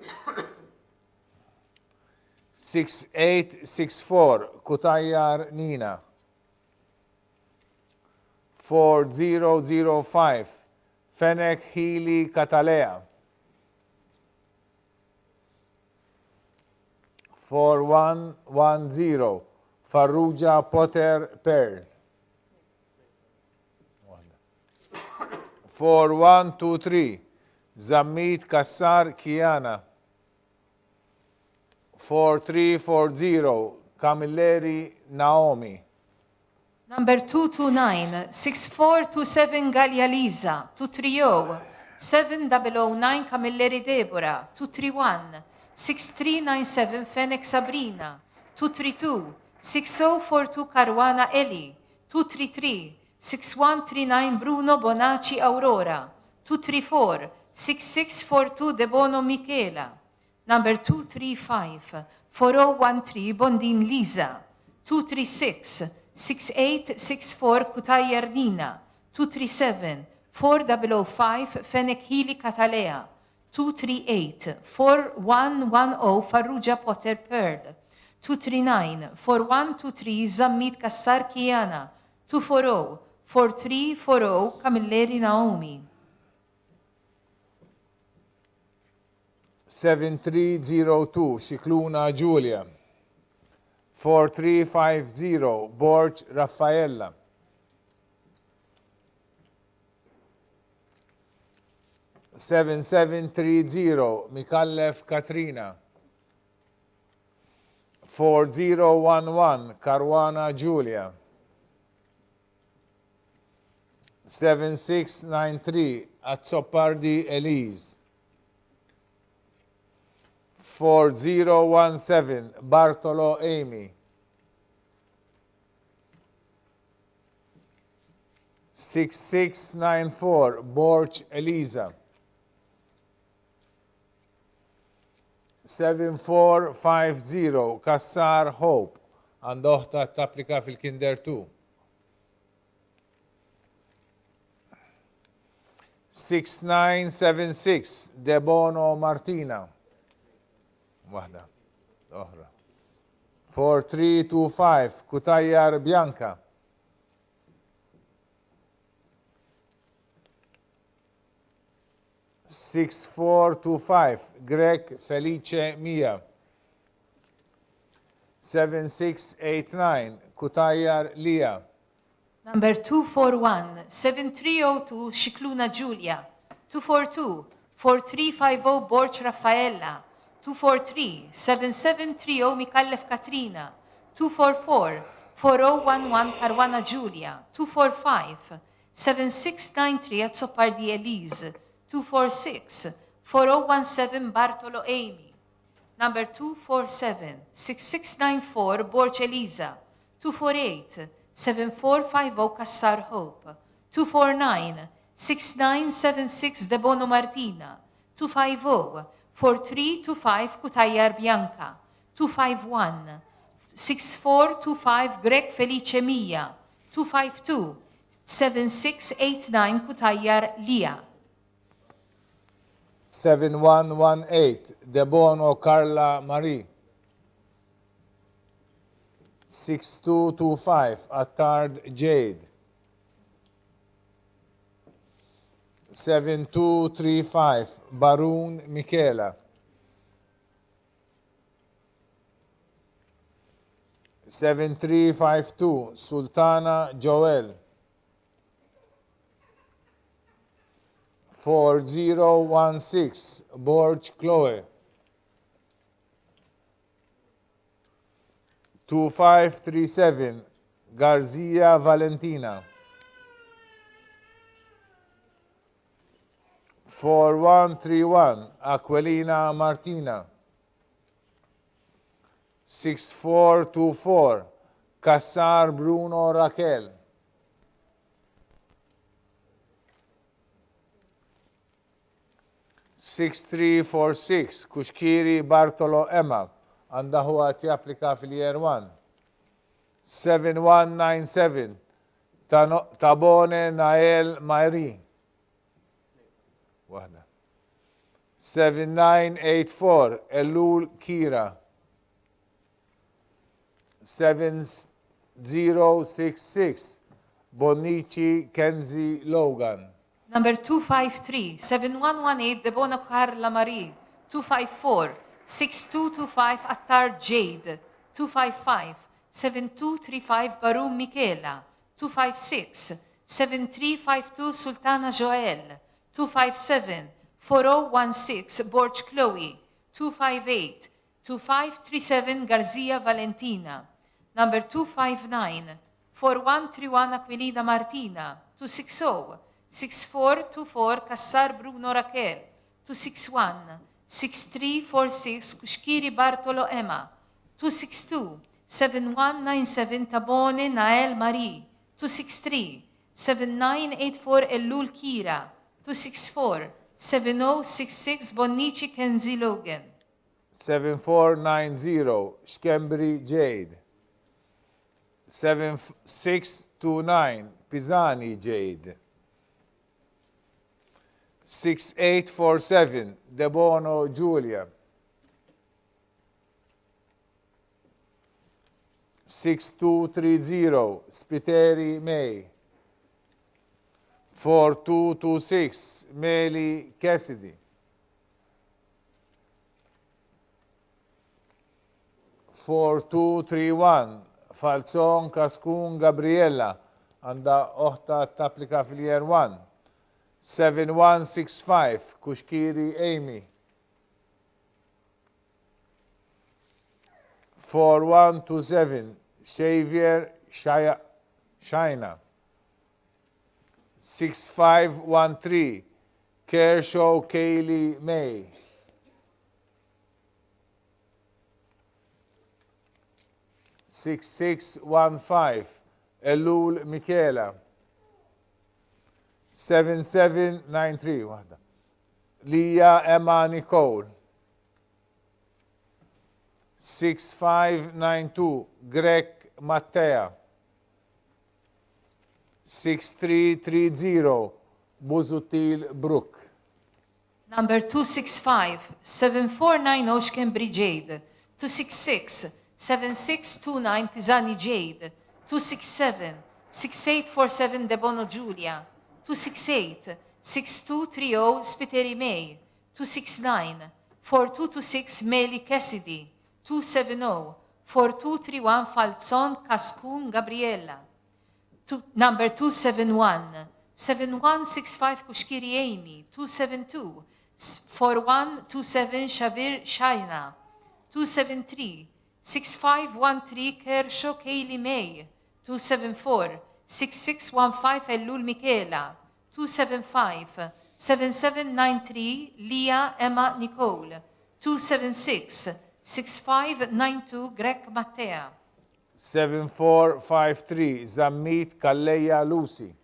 6864 Kutajjar Nina. 4005 Fenek Hili Katalea. 4110 Farrugia Potter Pearl. 4123 Zammit Kassar Kiana. 4340 Camilleri Naomi. Number 229, 6427 Galia Lisa, 230. 7009 Camilleri Deborah, 231. 6397 Fenix Sabrina, 232. 6042 Caruana Eli, 233. 6139 Bruno Bonacci Aurora, 234. 6642 Debono Michela. Number 235, 4013 Bondin Lisa, 236. 6864 Kutajjar Nina, 237. 4005 Fenek Hili Katalea, 238. 4110 Farrugia Potter Pearl, 239. 4123 Zammit Kassar Kiana, 240. 4340 Camilleri Naomi. 7302 Cicluna Giulia. 4350 Borg Raffaella. 7730 Mikallef Katrina. 4011 Caruana Giulia. 7693 Azzopardi Elise. 4017 Bartolo Amy. 6694 Borch Elisa. 7450 Kassar Hope. Għandoħta t-applika fil-Kinder 2. 6976 Debono Martina. Waħda. Oħra. 4325 Kutajjar Bianca. 6425 Greg Felice Mia. 7689 Kutajjar Lia. Number 241, 7302 Cicluna Giulia. 242, 4350 Borch Raffaella. 243, 7730 Mikallef Katrina. 244, 4011 Caruana Giulia. 245, 7693 Azzopardi Elise. 246, 4017 Bartolo Amy. Number 247, 6694 Borch Elisa. 248, 7450 Kassar Hope. 249 6976 Debono Martina, 250 4325 Kutajjar Bianca, 251 6425 Grek Felice Mija, 252 7689 Kutajjar Lia. 7118 Debono Carla Marie. 6225 Attard Jade. 7235 Barun Michela. 7352 Sultana Joel. 4016 Borge Chloe. 2537 Garcia Valentina. 4131 Aquilina Martina. 6424 Cassar Bruno Raquel. 6346 Kuxkiri Bartolo Emma. Għanda huwa japplika fil-year 1. 7197 Tabone Nael Mairi. Wahda. 7984 Elul Kira. 7066 Bonici Kenzie Logan. Number 253 7118 Debona Carla Marie, 254 6225 Attar Jade, 255 7235 Barum Michela, 256 7352 Sultana Joel, 257 4016 Borge Chloe, 258 2537 Garcia Valentina. Number 259 4131 Aquilina Martina, 260 6424 Cassar Bruno Raquel, 261 6346 Kuxkiri Bartolo Emma, 262 7197 Tabone Nael Marie, 263 7984 Elul Kira, 264 7066 Bonici Kenzie Logan. 7490 Skembri Jade. 7629 Pisani Jade. 6847 Debono Giulia. 6230 Spiteri May. 4226 Meli Cassidy. 4231 Falzon Kaskun Gabriella. Għanda oħta tapplika fil-year 1. 7165 Kuxkiri Amy. 4127 Xavier Shaina. 6513 Kershaw Kaylee May. 6615 Elul Michela. 7793 waħda. Lia Emma Nicole. 6592 Greg Mattea. 6330 Buzutil Brook. Number 265 7490 Skembri Jade, 266 7629 Pisani Jade, 267 6847 Debono Giulia, 268 6230 Spiteri May, 269 4226 Meli Cassidy, 270 4231 Falzon Kaskun Gabriella. Number 271 7165 Kuxkiri Amy, 272 4127 Shavir Shaina, 273 6513 Kershaw Kaylee May, 274 6615 Elul Michela, 275 7793 Lia Emma Nicole, 276 6592 Greg Mattea. 7453 Zammit Kalleja Lucy.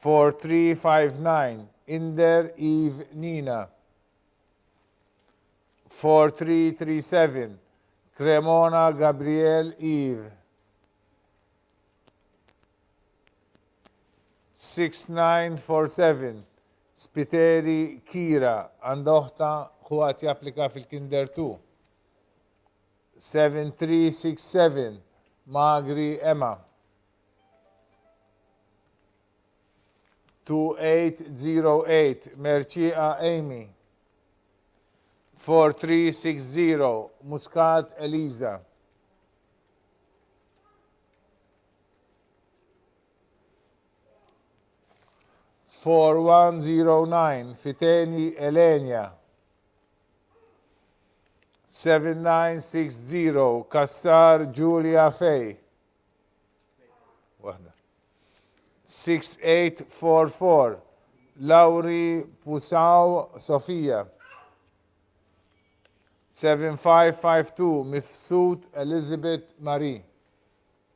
4359 Inder Eve Nina. 4337 Cremona Gabriel Eve. 6947 Spiteri Kira għandoħta ħuat japplika fil-Kinder 2. 7367 Magri Emma. 2808 Merċiqa Amy. 4360 Muscat Eliza. 4109 Fiteni Elenia. 7960 Kassar Giulia Fej. 6844 Lauri Pusaw Sofia. 7552 Mifsud Elizabeth Marie.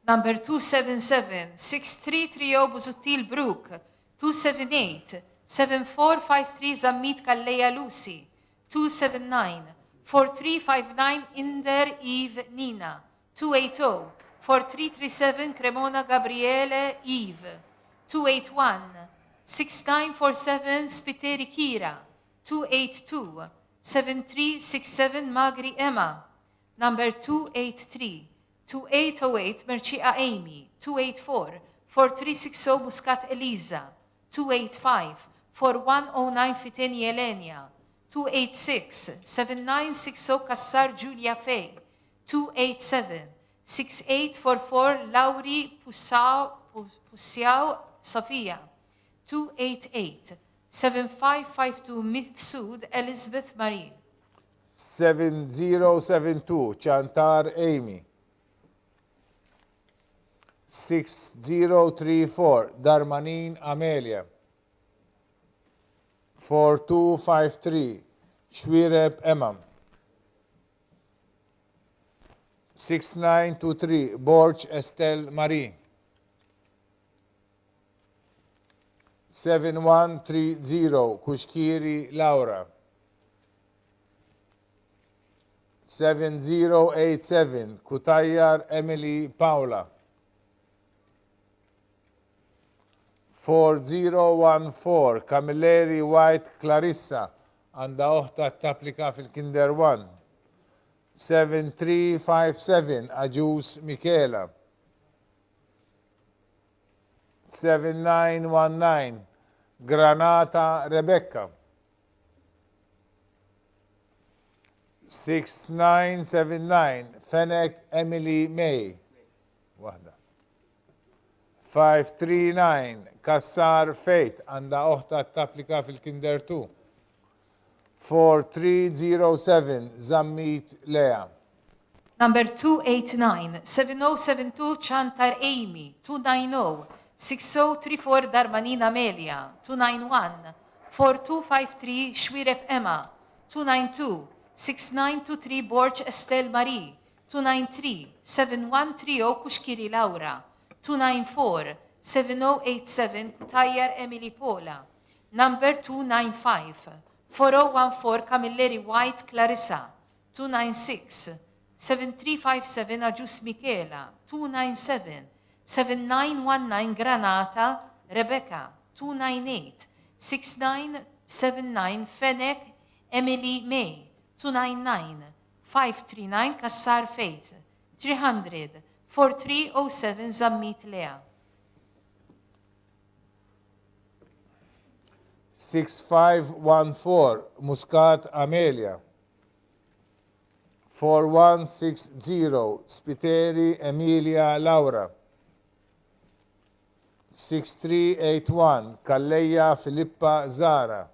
Number 277, 6330 Buzuttil Brook. 278, 7453 Zammit Kalleja Lucy. 279, 4359 Inder Eve Nina. 280, 4337 Cremona Gabriele Eve. 281, 6947 Spiteri Kira. 282, 7367 Magri Emma. Number 283, 2808 Merċiqa Amy. 284, 4360 Muscat Eliza. 285, 4109 Fiteni Elenia. 286, 7960 Kassar Giulia Fej. 287, 6844 Lauri Pusiaw Sofia. 288, 7552 Mifsud Elizabeth Marie. 7072 Chantar Amy. 6034 Darmanin Amelia. 4253 Shwireb Emam. 6923 Borch Estelle Marie. 7130 Kushkiri Laura. 7087 Kutayyar Emily Paula. 4014 Camilleri White Clarissa għanda oħta tapplika fil-Kinder 1. 7357 Aġus Michela. 7919 Granata Rebecca. 6979 Fennec Emily May. Waħda. 539 Kassar Faith għanda oħta tapplika fil-Kinder 2. 4307 Zammit Lea. Number 289, 7072 Chantar Amy. 290, 6034 Darmanin Amelia. 291, 4253 Shwireb Emma. 292, 6923 Borch Estelle Marie. 293, 7130 Kushkiri Laura. 294, 7087 Kutayyar Emily Paula. Number 295, 4014 Camilleri White Clarissa. 296, 7357 Aġus Michela. 297, 7919 Granata Rebecca. 298, 6979 Fennec Emily May. 299, 539 Kassar Faith. 300, 4307 Zammit Lea. 6514 Muscat Amelia. 4160 Spiteri Emilia Laura. 6381 Kalleja Filippa Zara.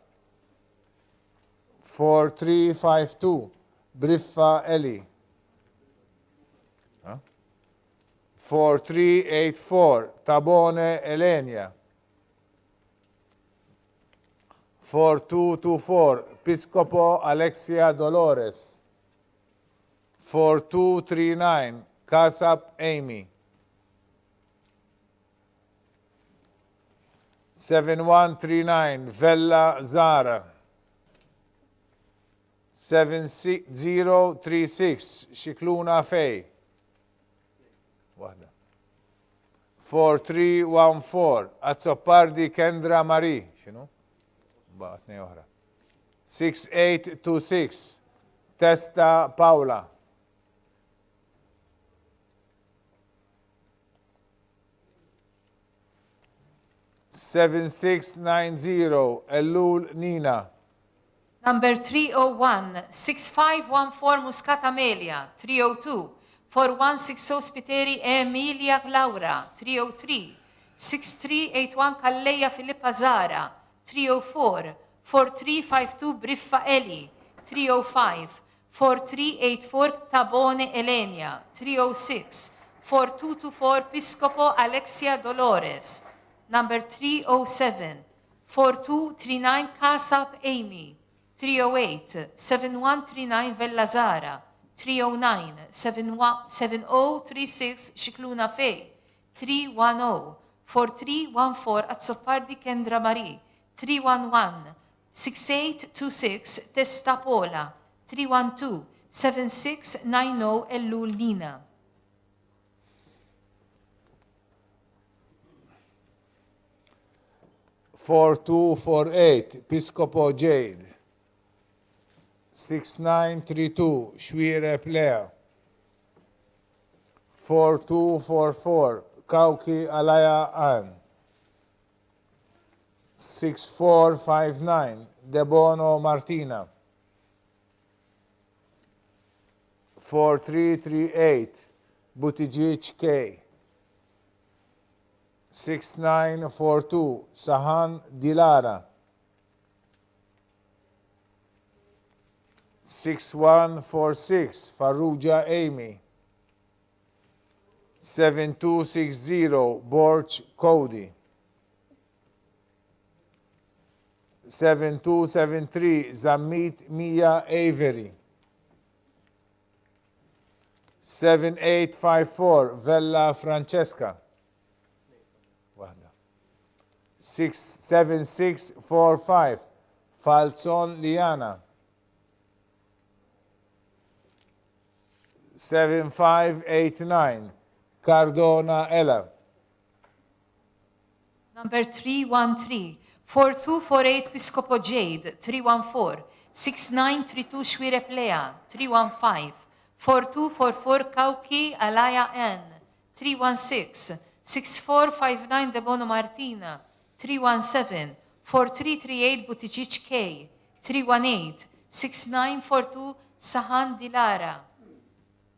4352 Briffa Eli. 4384 Tabone Elenia. 4224 Piscopo Alexia Dolores. 4239 Casap Amy. 7139 Vella Zara. 7036 Xikluna Fej. Waħda. 4314 Azzopardi Kendra Mari. Xinu? Baqtni oħra. 6826 Testa Paula. 7690 Ellul Nina. Number 301, 6514 Muscat Amelia. 302, 4160 Spiteri Emilia Laura. 303, 6381 Calleja Filippa Zara. 304, 4352 Briffa Eli. 305, 4384 Tabone Elenia. 306, 4224 Piscopo Alexia Dolores. Number 307, 4239 Casap Amy. 308, 7139 Vellazara. 309, 7036 Xikluna Fej. 310, 4314 Azzopardi Kendra Mari. 311, 6826 Testa Pola. 312, 7690 Ellul Nina. $4248 Piscopo Jade. 6932 Xwire Plea. 4244 Kauki Alaya An. 6459 Debono Martina. 4338 Buttigieg K. 6942 Sahan Dilara. 6146 Farrugia Amy. 7260 Borch Cody. 7273 Zamit Mia Avery. 7854 Vella Francesca. 7645 Falzon Liana. 7589 Cardona Ella. Number 313, 4248 Piscopo Jade. 314, 6932 Xwire Plea. 315, 4244 Kauki Alaya N. 316, 6459 Debono Martina. 317, 4338 Buttigieg K. 318, 6942 Sahan Dilara.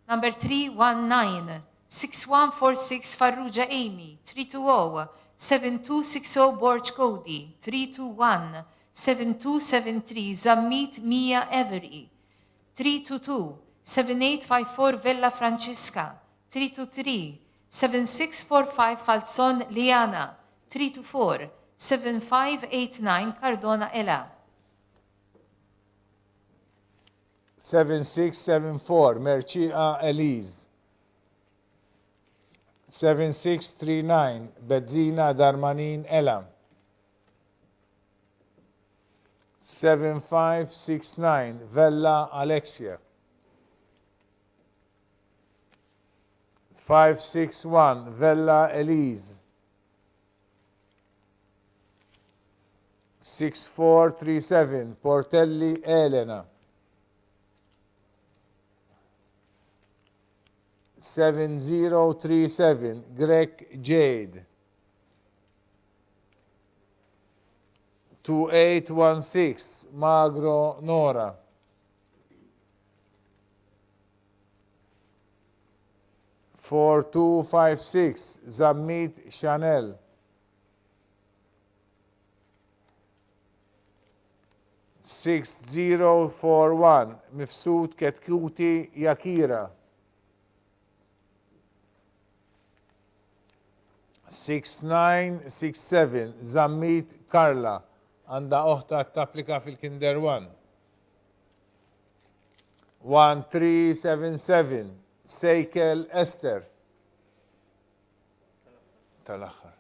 Number 319, 6146 Farrugia Amy. 320, 7260 Borch Cody. 321, 7273 Zammit Mia Avery. 322, 7854 Vella Francesca. 323, 7645 Falzon Liana. 324, 7589 Cardona Ella. 7674 Mercia Elise. 7639 Bezzina Darmanin Ella. 7569 Vella Alexia. 561 Vella Elise. 6437 Portelli Elena. 7037 Greg Jade. 2816 Magro Nora. 4256 Zammit Chanel. 6041 Mifsud Ketkuti Yakira. 6967 Zammit Karla. Għanda oħta t-applika fil-Kinder 1. 1377 Sejkel Esther. Tal-axħar.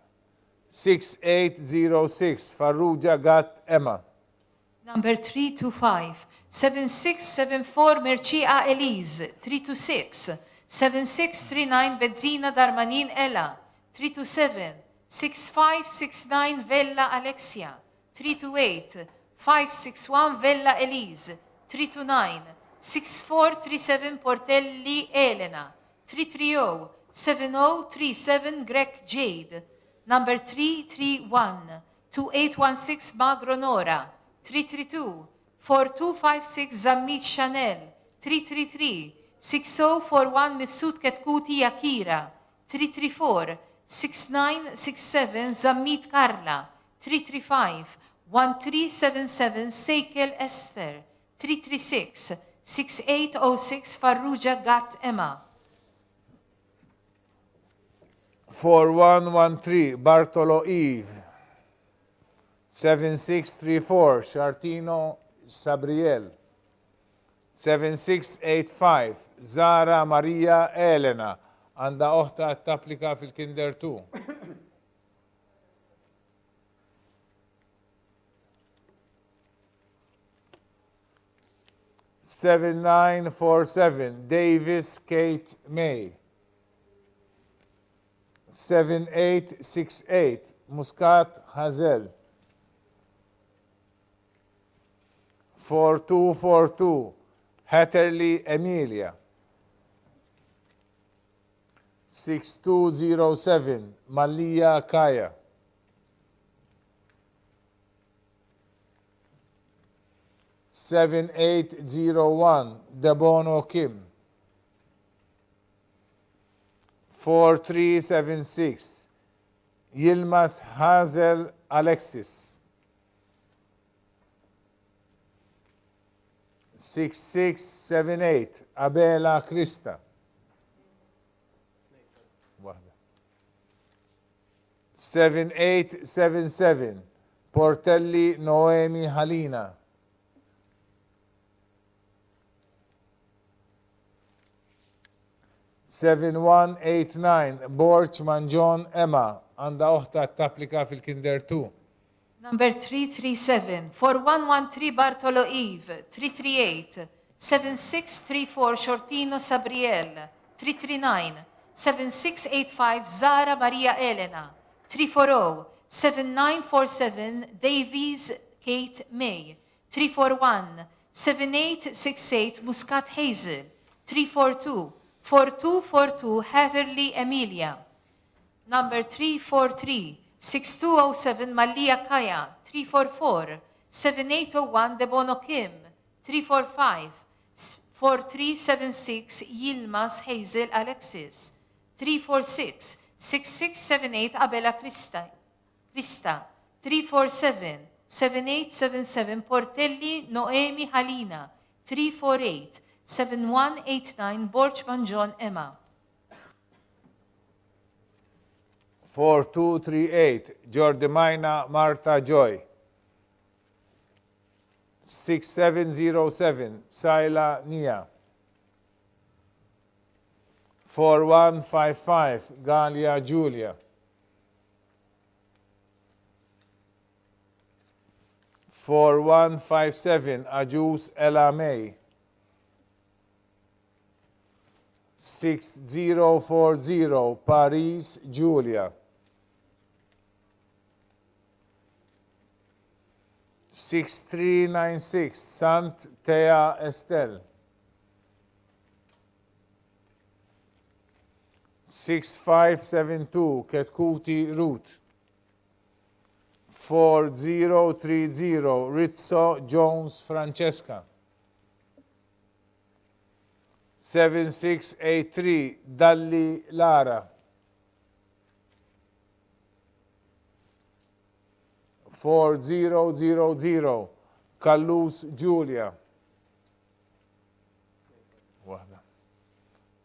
6806 Farrugia Gat Emma. Number 325, 7674 Mercia Elise, 326, 7639 Bezzina Darmanin Ella, 327, 6569 Vella Alexia, 328, 561 Vella Elise, 329, 6437 Portelli Elena, 330, 7037 Greg Jade, number 331, 2816 Magro Nora, 332, 4256 Zammit Chanel, 333, 6041 Mifsud Ketkuti Yakira, 334, 6967 Zammit Karla, 335, 1377 Seikel Esther, 336, 6806 Farrugia Gat Emma. 4113 Bartolo Eve. 7634 Shartino Sabriel. 7685 Zara Maria Elena. Għanda oħta tapplika fil-Kinder 2. (7947) Davis Kate May. 7868 Muscat Hazel. 4242 Hatterley Emilia. 6207 Malia Kaya. 7801 Debono Kim. 4376 Yilmaz Hazel Alexis. 6678 Abela Krista. 7877 Portelli Noemi Halina. 7189 Borch Manjon Emma. Għanda oħta tapplika fil-Kinder 2. Number 337, 4113 Bartolo Eve, 338, 7634 Shortino Sabriel, 339, 7685 Zara Maria Elena, 340, 7947 Davies Kate May, 341, 7868 Muscat Hazel, 342, 4242 Hatherley Emilia, number 343, 6207 Malia Kaya, 344, 7801 Debono Kim, 345, 4376 Yilmaz Hazel Alexis, 346, 6678 Abela Krista, 347, 7877 Portelli Noemi Halina, 348, 7189 Borchman John Emma. 4238 Jordimina Marta Joy. 6707 Saila Nia. 4155 Galia Julia. 4157 Ajus Ella May. 6040 Paris Julia. 6396 Sant Thea Estelle. 6572 Ketkuti Ruth. 4030 Rizzo Jones Francesca. 7683 Dalli Lara. 4000 Kallus Julia.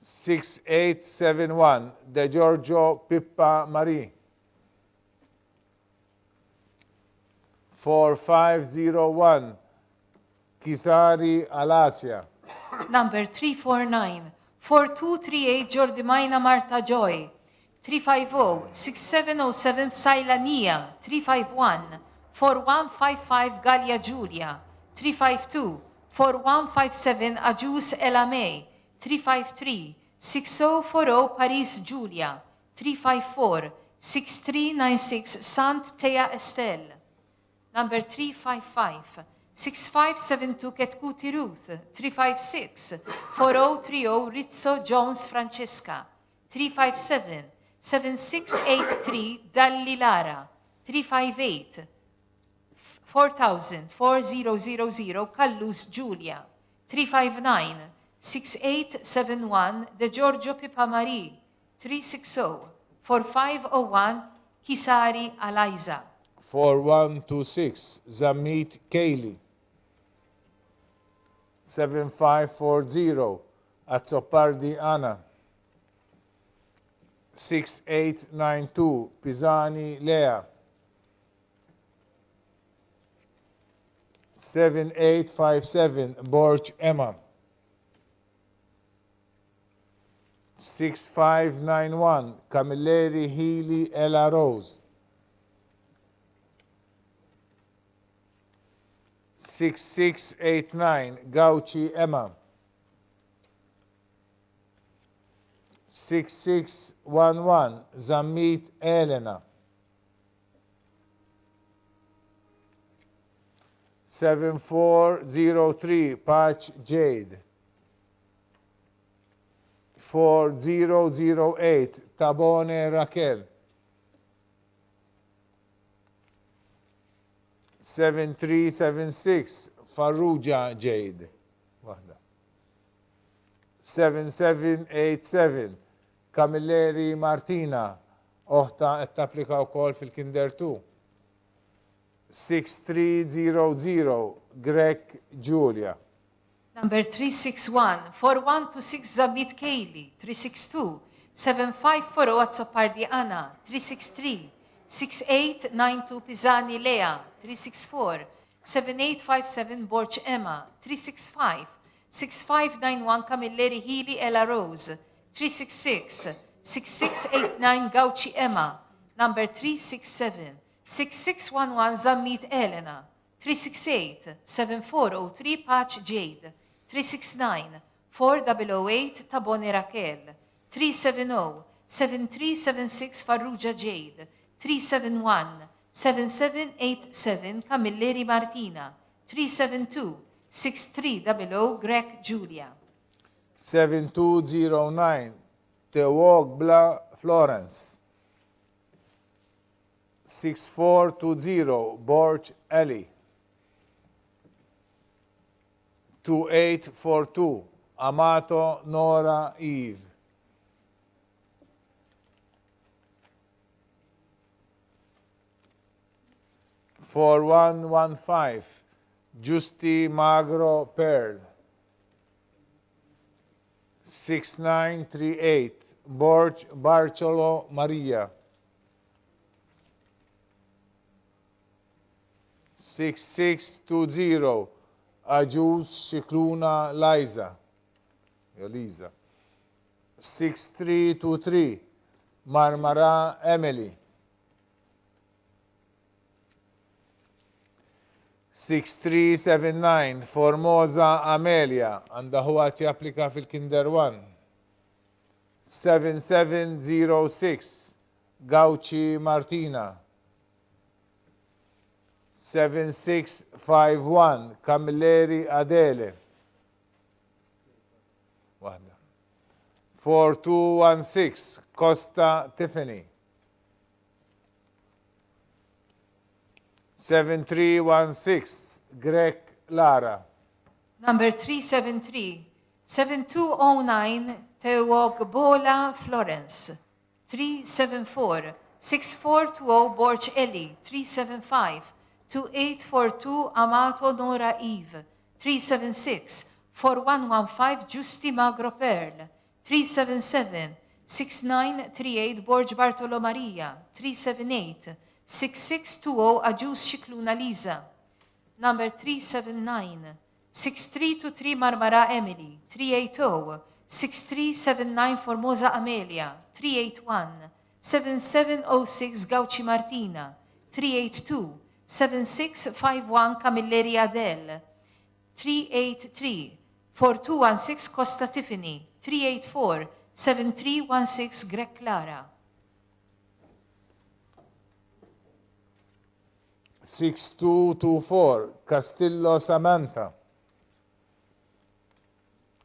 6871 De Giorgio Pippa Marie. 4501 Kisari Alasia. Number 349, 4238 Jordimina Marta Joy, 350-6707 Sajla Nia, 351-4155 Gallia Giulia, 352-4157 Aġus Elamej, 353-6040 Paris Giulia, 354-6396 Sant Teja Estelle. Number 355-6572 Ketkuti Ruth, 356-4030 Rizzo Jones Francesca, 357-7683 Dalli Lara, 358-4000 Kallus Giulia, 359-6871 De Giorgio Pipamari, 360-4501 Kisari Alaiza. 4126 Zamit Kayli. 7540 Azzopardi Anna. 6892 Pisani Lea. 7857 Borch Emma. 6591 Camilleri Healy Ella Rose. 6689 Gauci Emma. 6611 Zamit Elena. 7403 Patch Jade. 4008 Tabone Raquel. 7376 Farrugia Jade. 7787 Camilleri Martina. Oħta qed tapplika wkoll fil-Kinder 2. 6300 Greg Julia. Number 361-4126 Zabit Kayli, 362-7540 Azzopardi Anna, 363-6892 Pisani Lea, 364-7857 Borch Emma, 365-6591 Camilleri Healy Ella Rose, 366-6689 Gauci Emma, number 367-6611 Zamit Elena, 368-7403 Patch Jade, 369-4008 Tabone Raquel, 370-7376 Farrugia Jade, 371-7787 Camilleri Martina, 372-6300 Greg Julia. 7209 Teogbla Florence. 6420 Borch Ellie. 2842 Amato Nora Eve. 4115 Giusti Magro Pearl. 6938 Borch Barcelo Maria. 6620 Aġus Xikluna Liza. 6323 Marmara Emily. 6379 Formosa Amelia. Għanda huwa japplika fil-Kinder 1. 7706 Gauci Martina. 7651 Camilleri Adele. 4216 Costa Tiffany. 7316 Greg Lara. Number 373-7209 Teogbola Florence. 374-6420 Borch Eli. 375-2842 Amato Nora Eve. 376-4115 Giusti Magro Pearl. 377-6938 Borch Bartolo Maria. 378-6620 Aġus Xikluna Liza. Number 379-6323 Marmara Emily. 380-6379 Formosa Amelia. 7706 Gauci Martina, 382 7651 Camilleri Adele, 383 4216 Costa Tiffany, 384 7316 Greg Clara. 6224 Castillo Samantha.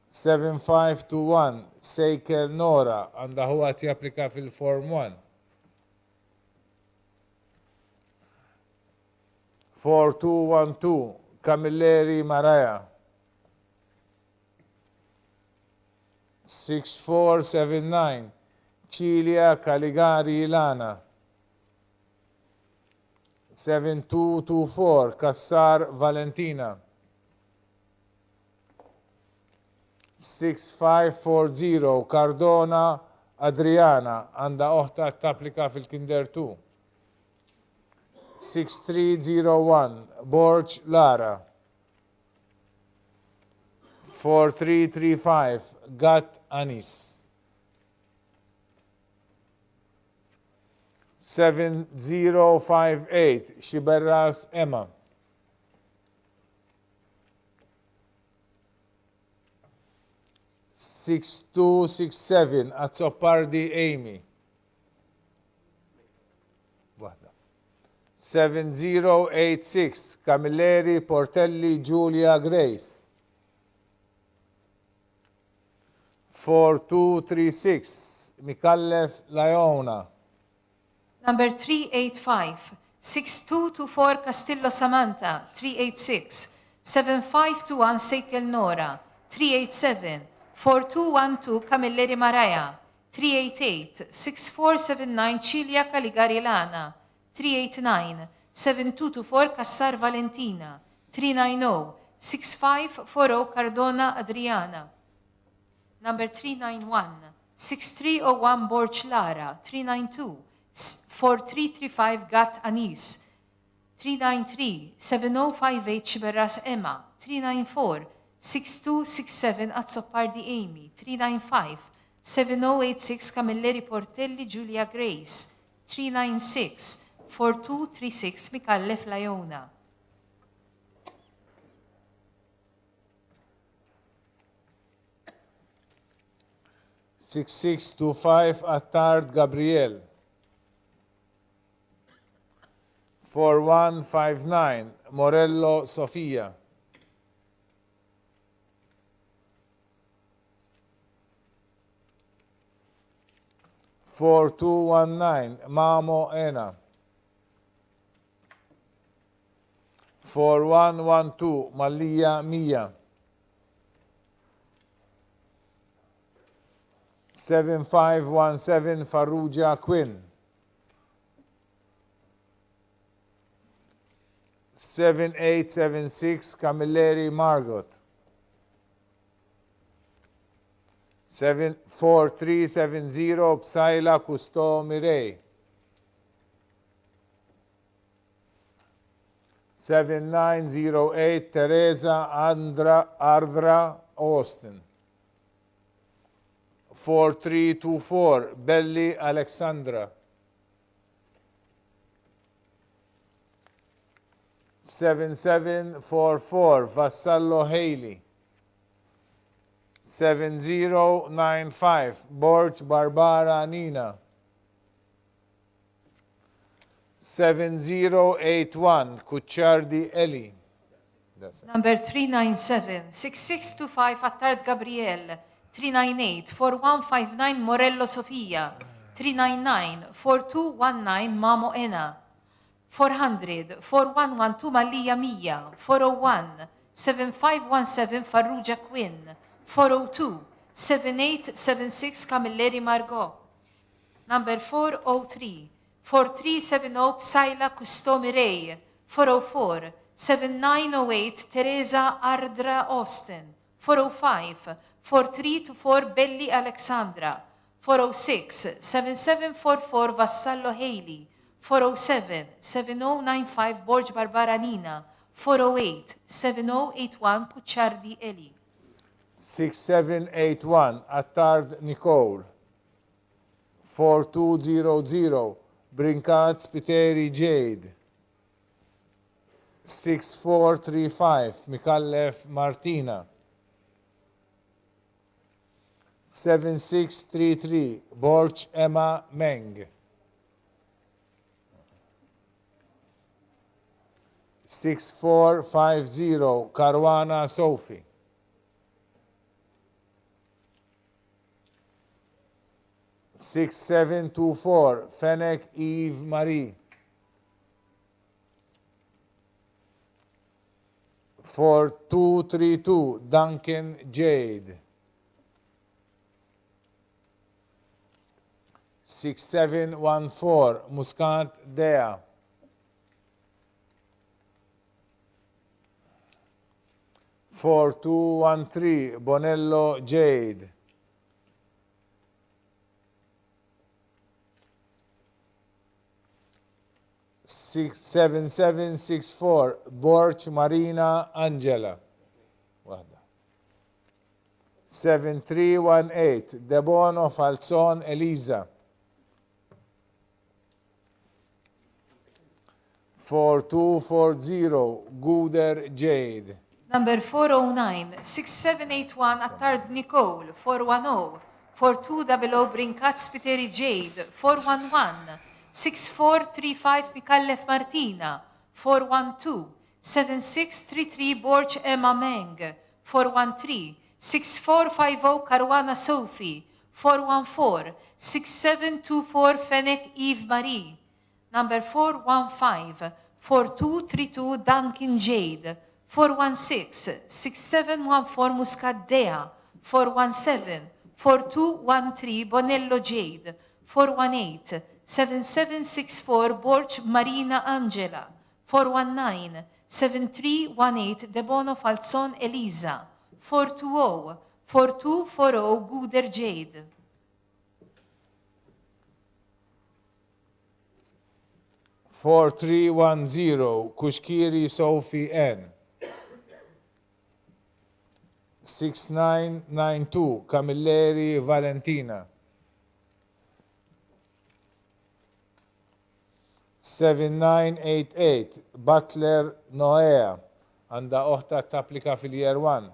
7521 Sejker Nora għandha huwa japplika fil-Form 1. 4212 Camilleri Maraja. 6479 Cilia Caligari Ilana. 7224 Kassar Valentina. 6540 Cardona Adriana għandha oħta tapplika fil-Kinder 2. 6301 Borch Lara. 4335 Gat Anis. 7058 Xiberras Emma. 6267 Azzopardi Amy. 7086 Camilleri Portelli Giulia Grace. 4236 Mikallef Leona. Number 385, 6224 Castillo Samantha, 386, 7521 Sejkel Nora, 387, 4212 Camilleri Maraja, 388, 6479 Cilia Caligari Lana, 389, 7224 Cassar Valentina, 390, 6540 Cardona Adriana. Number 391, 6301 Borch Lara, 392, 4335 Gat Anis, 393 7058 Xiberras Emma, 394 6267 Azzopardi Amy, 395 7086 Camilleri Portelli Giulia Grace, 396 4236 Mikallef Leona. Six 625 Attard Gabriel. 4159 Morello Sofia. 4219 Mamo Ena. 4112 Malia Mia. 7517 Farrugia Quinn. 7876 Camilleri Margot. 4370 Psaila Custo Mirei. 7908 Teresa Ardra Austin. 4324 Belli Alexandra. 7744 Vassallo Haley. 7095 Borch Barbara Nina. 7081 Cucciardi Eli. Number 397, 6625 Attard Gabriel, 398 4159 Morello Sofia, 399 4219 Mamo Ena, 400 4112 Malia Mia, 401 7517 Farrugia Quinn, 402 7876 Camilleri Margot. Number 403 4370 Psaila Custo Mirei, 404 7908 Teresa Ardra Austin, 405 4324 Belli Alexandra, 406 7744 Vassallo Haley, 407 7095 Borg Barbara Nina, 408 7081 Cucciardi Eli. 6781 Attard Nicole. 4200 Brinkat Spiteri Jade. 6435 Mikallef Martina. 7633 Borch Emma Meng. 6450 Caruana Sophie. 6724 Fennec Eve Marie. 4232 Duncan Jade. 6714 Muscat Dea. 4213 Bonello Jade. 7764 Borch Marina Angela. 7318 Debono Falzon Elisa. 4240 Guder Jade. Number 409, 6781 Attard Nicole, 410, 4200 Brinkat Spiteri Jade, 411, 6435 Mikallef Martina, 412, 7633 Borch Emma Meng, 413, 6450 Caruana Sophie, 414, 6724 Fennec Eve Marie. Number 415, 4232 Duncan Jade, 416, 6714 Muscat Dea, 417, 4213 Bonello Jade, 418, 7764 Borch Marina Angela, 419, 7318 Debono Falzon Elisa, 420, 4240 Guder Jade. 4310 Kushkiri Sophie N. 6992 Camilleri Valentina. 7988 Butler Noea. Għanda oħta tapplika fil-year 1.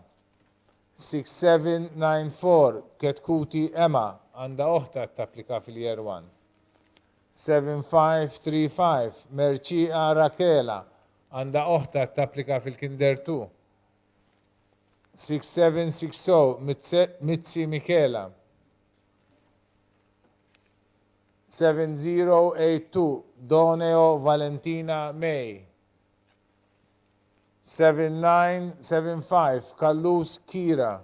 6794 Ketkuti Emma. Għanda oħta tapplika fil-year 1. 7535 Merċia Rakela. Għanda oħta tapplika fil-Kinder 2. 6760 Mitzi Michela. 7082 Doneo Valentina May. 7975 Kallus Kira.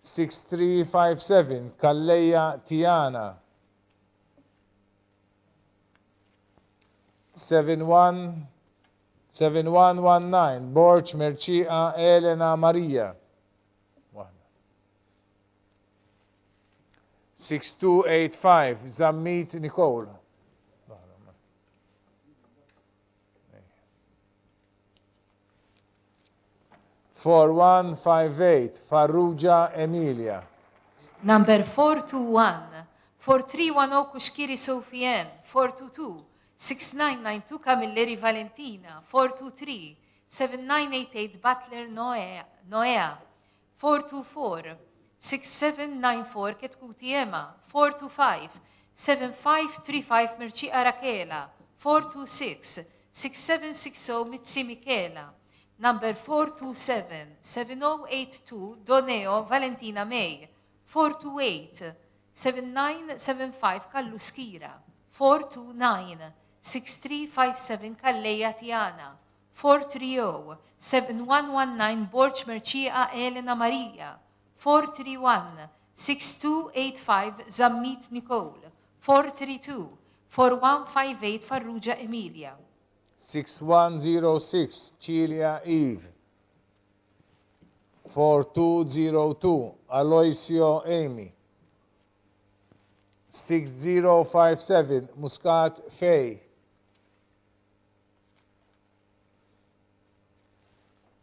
6357 Kalleja Tiana. 7119 Borch Mercia Elena Maria. 6285 Zammit Nicole. 4158 Farrugia Emilia. Number 421, 4310 Kushkiri Sofiane, 422, 6992 Camilleri Valentina, 423, 7988 Butler Noea, 424, 6794 Ketkuti Emma, 425, 7535 Mercia Rakela, 426, 6760 Mitzi Michela. Number 427, 7082 Doneo Valentina May, 428, 7975 Kalluskira, 429, 6357 Kalleja Tiana, 430, 7119 Borch Mercia Elena Maria, 431, 6285 Zammit Nicole, 432, 4158 Farrugia Emilia. 6106 Cilia Eve. 4202 Aloisio Amy. 6057 Muscat Faye.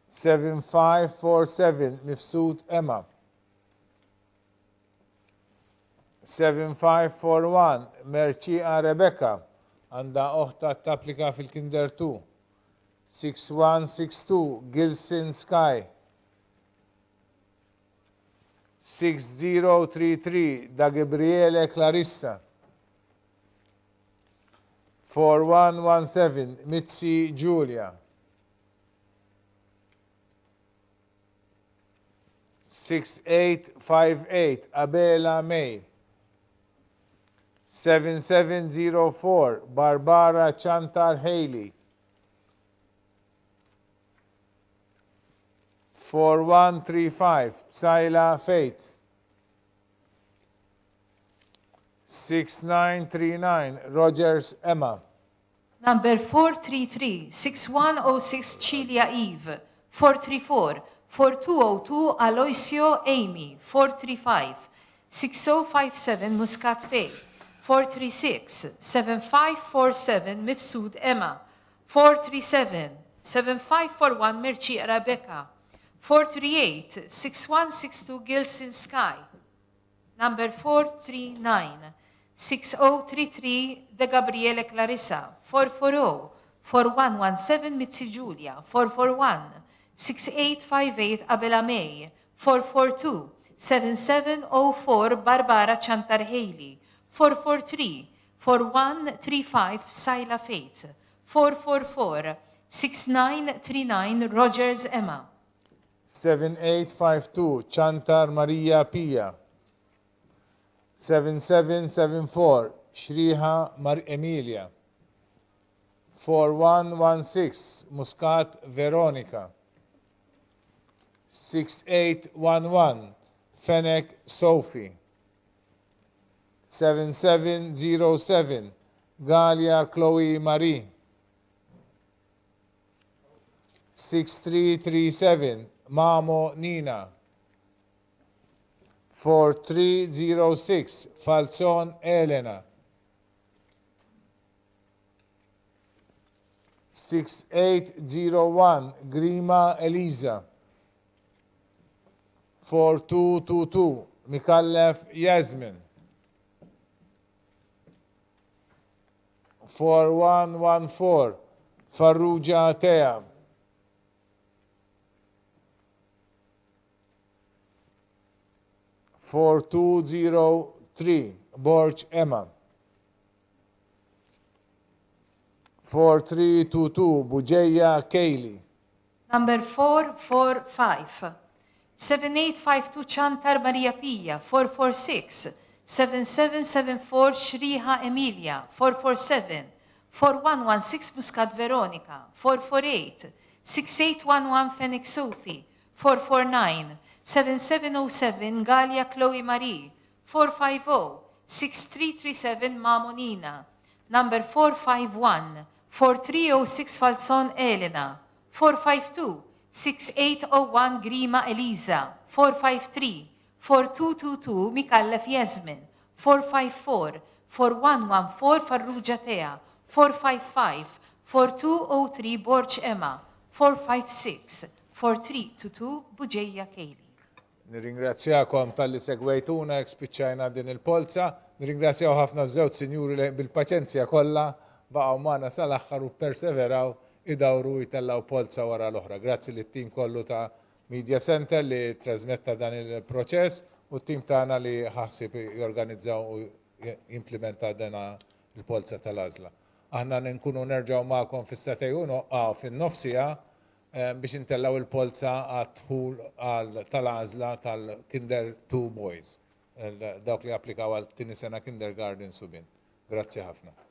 7547 Mifsud Emma. 7541 Merċiqa Rebecca għandha oħta tapplika fil-Kinder 2. 6162 Gilson Sky. 6033 da Gabriele Clarissa. 4117 Mitzi Giulia. 6858 Abela May. 7704 Barbara Chantal Haley. 4135 Saila Faith. 6939 Rogers Emma. Number 433, 6106 Cilia Eve. 434, 4202 Aloisio Amy. 435, 6057 Muscat Faye. 436, 7547 Mifsud Emma. 437, 7541 Merċiqa Rebecca. 438, 6162 Gilson Sky. Number 439, 6033 De Gabriele Clarissa. 440, 4117 Mitzi Giulia. 441, 6858 Abela May. 442, 7704 Barbara Chantar Haley. 443, 4135 Saila Faith. 444, 6939 Rogers Emma. 7852 Chantar Maria Pia. 7774 Shriha Emilia. 4116 Muscat Veronica. 6811 Fennec Sophie. 7707 Galia Chloe Marie. 6337 Mamo Nina. 4306 Falzon Elena. 6801 Grima Eliza. 4222 Mikallef Yasmin. 4114 Farrugia Tea. 4203 Borch Emma. 4322 Bujeya Kaylee. Number 445, 7852 Chantar Maria Pia. 446, 7774 Shriha Emilia. 447, 4116 Muscat Veronica. 448, 6811 Phoenix Sophie. 449, 7707 Galia Chloe Marie. 450, 6337 Mamonina. Number 451, 4306 Falzon Elena. 452, 6801 Grima Eliza. 453, 4222 Mikallef Yasmin. 454, 4114 Farrugia Tea. 455, 4203 Borch Emma. 456, 4322 Bujeja Kaylee. Nirringrazzjakom tal-li segwejtuna, spiċċajna din il-Polza. Nirringrazzjaw ħafna żewġ sinjuri li bil-paċenzja kollha baqgħu magħna sal-aħħar u perseveraw idawru jtellaw Polza wara l-oħra. Grazzi lit-tim kollu ta' Media Center li trasmetta dan il-proċess u t-tim tagħna li ħassib jorganizzaw u jimplementa dana il-Polza tal-għażla. Aħna nkunu nerġgħu magħkom fis-statejun fin-nofsija biex intellaw il-Polza għat-Dħul tal-għażla tal-Kinder 2 Boys. Dawk li applikaw għal tini sena kindergarten subin. Grazzi ħafna.